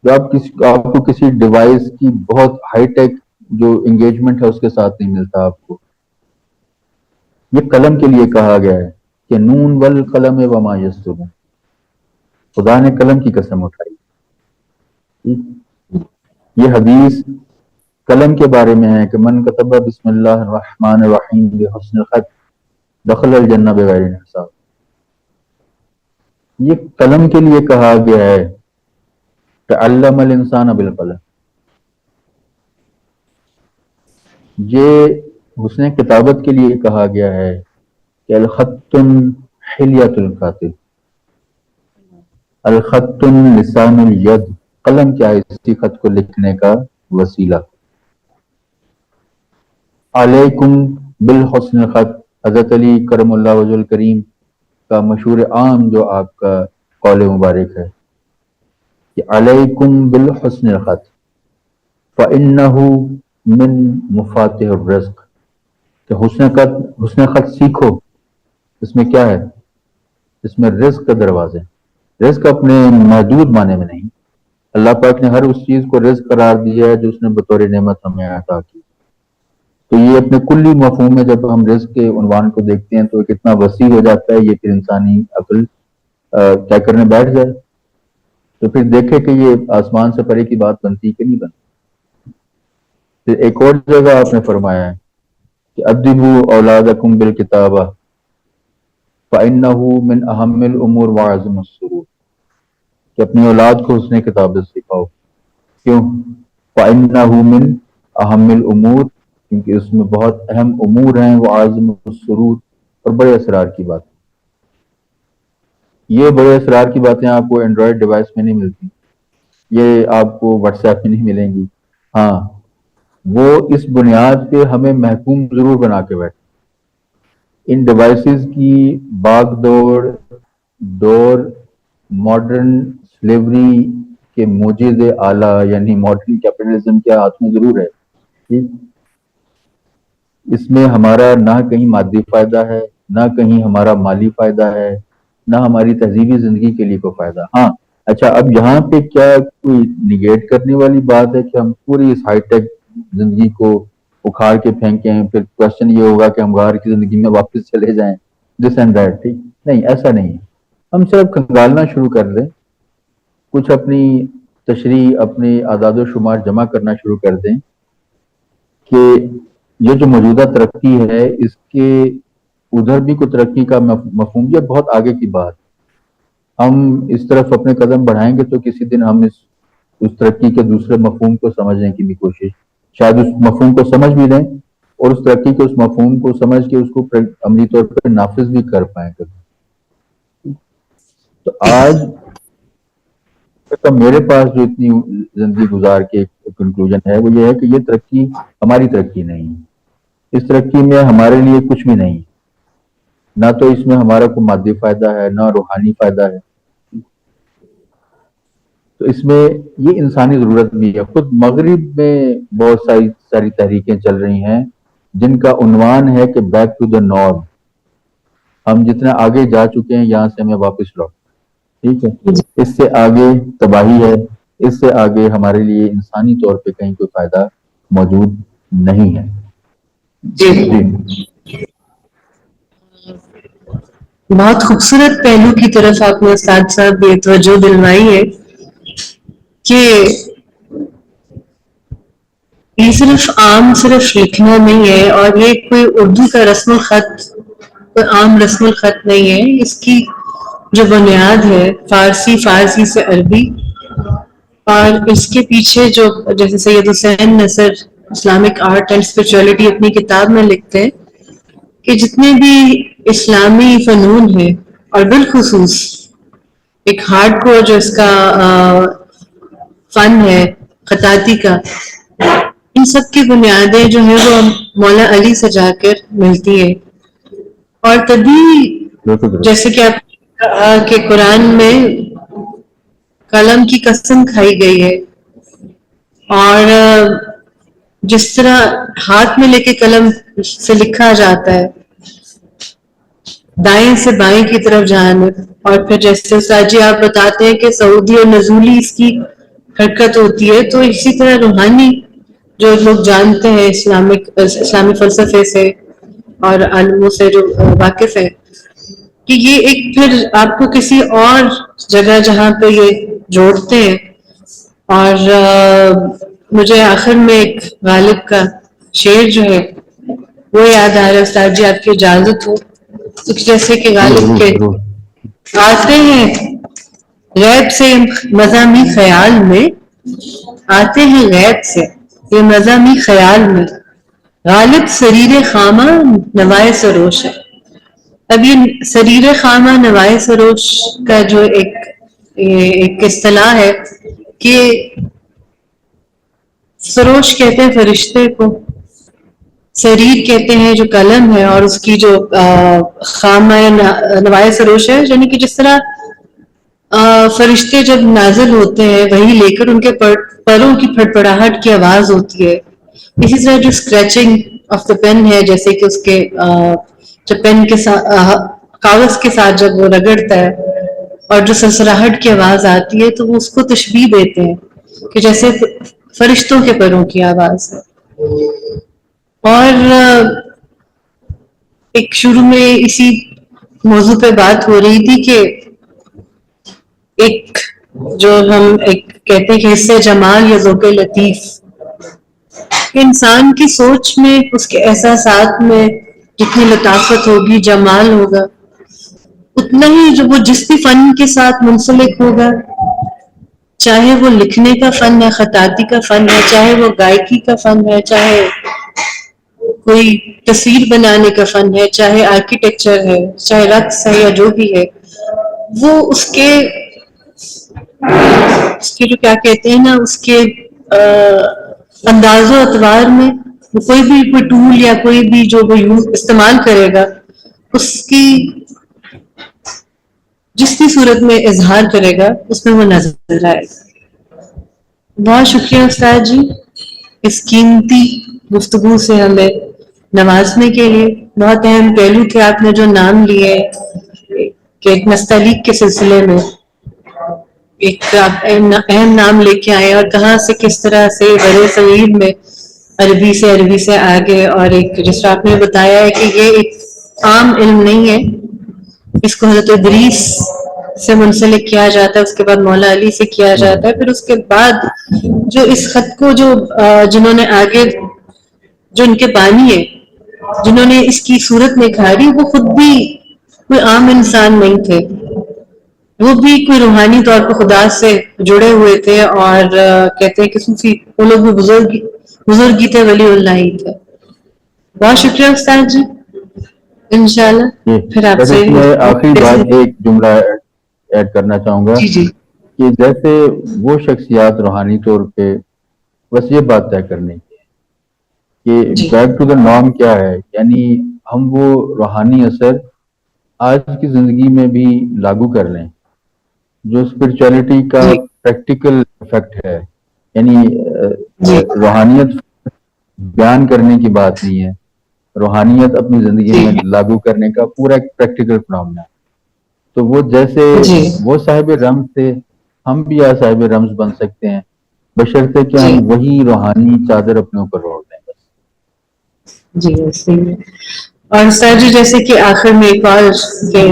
جو آپ کو کسی ڈیوائس کی بہت ہائی ٹیک جو انگیجمنٹ ہے اس کے ساتھ نہیں ملتا. آپ کو یہ قلم کے لیے کہا گیا ہے کہ نون والقلم وما یسطرون، خدا نے قلم کی قسم اٹھائی. یہ حدیث قلم کے بارے میں ہے کہ من کتب بسم اللہ الرحمن الرحیم بحسن الخط دخل الجنہ بغیر حساب. یہ قلم کے لیے کہا گیا ہے کہ علم الانسان بالقلم. یہ حسن کتابت کے لیے کہا گیا ہے کہ الخط حلیۃ الکاتب، الخط لسان الید، قلم کیا ہے اسی خط کو لکھنے کا وسیلہ. علیکم بالحسن الخط، حضرت علی کرم اللہ وجہ الکریم کا مشہور عام جو آپ کا قول مبارک ہے کہ علیکم بالحسن الخط فإنہ من مفاتح الرزق، کہ حسن خط سیکھو. اس میں کیا ہے؟ اس میں رزق کا دروازے. رزق اپنے محدود معنی میں نہیں، اللہ پاک نے ہر اس چیز کو رزق قرار دیا ہے جو اس نے بطور نعمت ہمیں عطا کی. تو یہ اپنے کلی مفہوم میں جب ہم رزق کے عنوان کو دیکھتے ہیں تو کتنا وسیع ہو جاتا ہے. یہ پھر انسانی عقل کیا کرنے بیٹھ جائے تو پھر دیکھے کہ یہ آسمان سے پرے کی بات بنتی کہ نہیں بنتی. پھر ایک اور جگہ آپ نے فرمایا ہے کہ ادبوا اولادکم بالکتابہ فإنہ من اہم الامور وعظم السرور، کہ اپنی اولاد کو حسن کتابت سکھاؤ. کیوں؟ فإنہ من اہم الامور، کیونکہ اس میں بہت اہم امور ہیں، وہ عظم السرور، اور بڑے اسرار کی بات. یہ بڑے اسرار کی باتیں آپ کو اینڈرائڈ ڈیوائس میں نہیں ملتی، یہ آپ کو واٹس ایپ میں نہیں ملیں گی. ہاں، وہ اس بنیاد پہ ہمیں محکوم ضرور بنا کے بیٹھے. ان ڈیوائسز کی باغ دور ماڈرن سلیوری کے موجز اعلیٰ یعنی ماڈرن کیپٹلزم کے ہاتھ میں ضرور ہے. ٹھیک، اس میں ہمارا نہ کہیں مادی فائدہ ہے، نہ کہیں ہمارا مالی فائدہ ہے، نہ ہماری تہذیبی زندگی کے لیے کوئی فائدہ. ہاں اچھا، اب یہاں پہ کیا کوئی نگیٹ کرنے والی بات ہے کہ ہم پوری اس ہائی ٹیک زندگی کو اکھاڑ کے پھینکیں؟ پھر کوشچن یہ ہوگا کہ ہم غار کی زندگی میں واپس چلے جائیں، دس اینڈ دیٹ. ٹھیک نہیں، ایسا نہیں ہے. ہم صرف کھنگالنا شروع کر دیں، کچھ اپنی تشریح، اپنی اعداد و شمار جمع کرنا شروع کر دیں کہ یہ جو موجودہ ترقی ہے اس کے ادھر بھی کوئی ترقی کا مفہوم، یہ بہت آگے کی بات. ہم اس طرف اپنے قدم بڑھائیں گے تو کسی دن ہم اس ترقی کے دوسرے مفہوم کو سمجھنے کی بھی کوشش، شاید اس مفہوم کو سمجھ بھی لیں اور اس ترقی کے اس مفہوم کو سمجھ کے اس کو عملی طور پر نافذ بھی کر پائیں کبھی. تو آج میرے پاس جو اتنی زندگی گزار کے کنکلوژن ہے وہ یہ ہے کہ یہ ترقی ہماری ترقی نہیں ہے. اس ترقی میں ہمارے لیے کچھ بھی نہیں، نہ تو اس میں ہمارا کوئی مادی فائدہ ہے، نہ روحانی فائدہ ہے. تو اس میں یہ انسانی ضرورت بھی ہے. خود مغرب میں بہت ساری تحریکیں چل رہی ہیں جن کا عنوان ہے کہ بیک ٹو دا نارم، ہم جتنا آگے جا چکے ہیں یہاں سے ہمیں واپس لوٹ. ٹھیک ہے، اس سے آگے تباہی ہے، اس سے آگے ہمارے لیے انسانی طور پہ کہیں کوئی فائدہ موجود نہیں ہے. بہت خوبصورت پہلو کی طرف آپ نے استاد صاحب یہ توجہ دلوائی ہے کہ یہ صرف لکھنا نہیں ہے، اور یہ کوئی اردو کا رسم الخط، کوئی عام رسم الخط نہیں ہے. اس کی جو بنیاد ہے فارسی سے عربی، اور اس کے پیچھے جو جیسے سید حسین نصر اسلامک آرٹ اینڈ اسپرچولیٹی اپنی کتاب میں لکھتے ہیں کہ جتنے بھی اسلامی فنون ہیں، اور بالخصوص ایک ہارڈ کور جو اس کا فن ہے خطاطی کا، ان سب کی بنیادیں جو ہیں وہ مولا علی سے جا کر ملتی ہے. اور تبھی جیسے کہ آپ کہا کہ قرآن میں قلم کی قسم کھائی گئی ہے، اور جس طرح ہاتھ میں لے کے قلم سے لکھا جاتا ہے دائیں سے بائیں کی طرف جانب، اور پھر جیسے استاد جی آپ بتاتے ہیں کہ سعودی اور نزولی اس کی حرکت ہوتی ہے، تو اسی طرح روحانی جو لوگ جانتے ہیں اسلامی فلسفے سے اور علموں سے جو واقف ہے، کہ یہ ایک پھر آپ کو کسی اور جگہ جہاں پہ یہ جوڑتے ہیں. اور مجھے آخر میں ایک غالب کا شعر جو ہے وہ یاد آ رہا ہے استاد جی، آپ کی اجازت ہو. جیسے کہ غالب کے آتے ہیں غیب سے مضامی خیال میں، آتے ہیں غیب سے یہ مضامی خیال میں، غالب سریر خامہ نوائے سروش ہے. اب یہ سریر خامہ نوائے سروش کا جو ایک اصطلاح ہے کہ سروش کہتے ہیں فرشتے کو، سریر کہتے ہیں جو قلم ہے، اور اس کی جو خامہ نوائے سروش ہے، یعنی کہ جس طرح فرشتے جب نازل ہوتے ہیں وہی لے کر ان کے پروں کی پھڑپڑاہٹ کی آواز ہوتی ہے. اسی طرح جو اسکریچنگ آف دا پین ہے، جیسے کہ اس کے جب پین کے ساتھ کاغذ کے ساتھ جب وہ رگڑتا ہے اور جو سرسراہٹ کی آواز آتی ہے، تو وہ اس کو تشبیہ دیتے ہیں کہ جیسے فرشتوں کے پروں کی آواز ہے. اور ایک شروع میں اسی موضوع پہ بات ہو رہی تھی کہ ایک جو ہم ایک کہتے ہیں کہ حصہ جمال یا ذوق لطیف، انسان کی سوچ میں، اس کے احساسات میں جتنی لطافت ہوگی، جمال ہوگا، اتنا ہی جو وہ جس بھی فن کے ساتھ منسلک ہوگا، چاہے وہ لکھنے کا فن ہے، خطاطی کا فن ہے، چاہے وہ گائکی کا فن ہے، چاہے کوئی تصویر بنانے کا فن ہے، چاہے آرکیٹیکچر ہے، چاہے رقص ہے یا جو بھی ہے، وہ اس کے جو کیا کہتے ہیں نا، اس کے انداز و اطوار میں کوئی ٹول یا کوئی بھی جو وہ استعمال کرے گا، اس کی جس بھی صورت میں اظہار کرے گا اس میں وہ نظر آئے گا. بہت شکریہ استاد جی اس قیمتی گفتگو سے ہمیں نوازنے کے لیے. بہت اہم پہلو تھے آپ نے جو نام لیے کہ ایک نستعلیق کے سلسلے میں ایک اہم نام لے کے آئے، اور کہاں سے کس طرح سے بڑے صغیر میں عربی سے آگے، اور ایک جس طرح آپ نے بتایا ہے کہ یہ ایک عام علم نہیں ہے، اس کو حضرت ادریس سے منسلک کیا جاتا ہے، اس کے بعد مولا علی سے کیا جاتا ہے، پھر اس کے بعد جو اس خط کو جو جنہوں نے آگے جو ان کے بانی ہے، جنہوں نے اس کی صورت نکھاری، وہ خود بھی کوئی عام انسان نہیں تھے، وہ بھی کوئی روحانی طور پر خدا سے جڑے ہوئے تھے، اور کہتے ہیں کہ صوفی وہ لوگ بھی بزرگی تھے، ولی اللہ ہی تھے. بہت شکریہ استاد جی. انشاءاللہ پھر آپ سے میں آخری بات ایک جملہ ایڈ کرنا چاہوں گا کہ جیسے وہ شخصیات روحانی طور پہ بس یہ بات طے کرنے کی کہ بیک ٹو دا نارم کیا ہے، یعنی ہم وہ روحانی اثر آج کی زندگی میں بھی لاگو کر لیں جو اسپرچولیٹی کا پریکٹیکل افیکٹ ہے. یعنی روحانیت بیان کرنے کی بات نہیں ہے، روحانیت اپنی زندگی میں لاگو کرنے کا پورا ایک پریکٹیکل فنامنا ہے. تو وہ جیسے وہ صاحب رمز تھے، ہم بھی صاحب رمز بن سکتے ہیں. بشرطے کہ ہم وہی روحانی چادر اپنے اوپر اوڑھ لیں بس. جی صحیح ہے. اور سر جی جیسے کہ آخر میں ایک اور کہ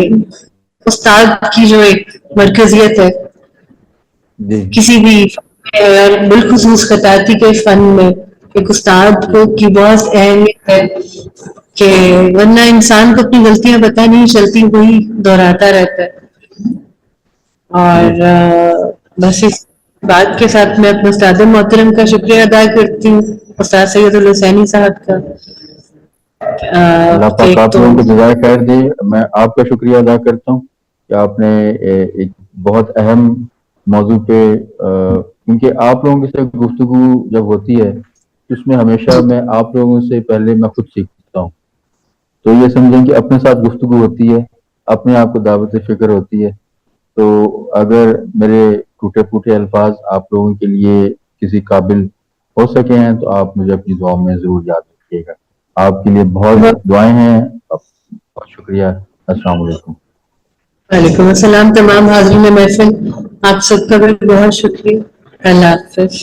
استاد کی جو ایک مرکزیت ہے جی کسی بھی اور بالخصوص خطاطی کے فن میں ایک استاد کو کی بہت اہمیت ہے کہ ورنہ انسان کو اپنی غلطیاں پتہ نہیں چلتی وہی دہراتا رہتا ہے. اور بس اس بات کے ساتھ میں اپنے استاد محترم کا شکریہ ادا کرتی ہوں استاد سید الحسینی صاحب کا. اللہ پاک آپ لوگوں کو جزائے خیر دے. میں آپ کا شکریہ ادا کرتا ہوں کہ آپ نے ایک بہت اہم موضوع پہ کیونکہ آپ لوگوں سے گفتگو جب ہوتی ہے اس میں ہمیشہ میں آپ لوگوں سے پہلے میں خود سیکھتا ہوں. تو یہ سمجھیں کہ اپنے ساتھ گفتگو ہوتی ہے, اپنے آپ کو دعوت فکر ہوتی ہے. تو اگر میرے ٹوٹے پھوٹے الفاظ آپ لوگوں کے لیے کسی قابل ہو سکے ہیں تو آپ مجھے اپنی دعاؤں میں ضرور یاد رکھیے گا. آپ کے لیے بہت دعائیں ہیں. بہت شکریہ. السلام علیکم. وعلیکم السلام تمام حاضرین محفل, آپ سب کا بھی بہت شکریہ. اللہ حافظ.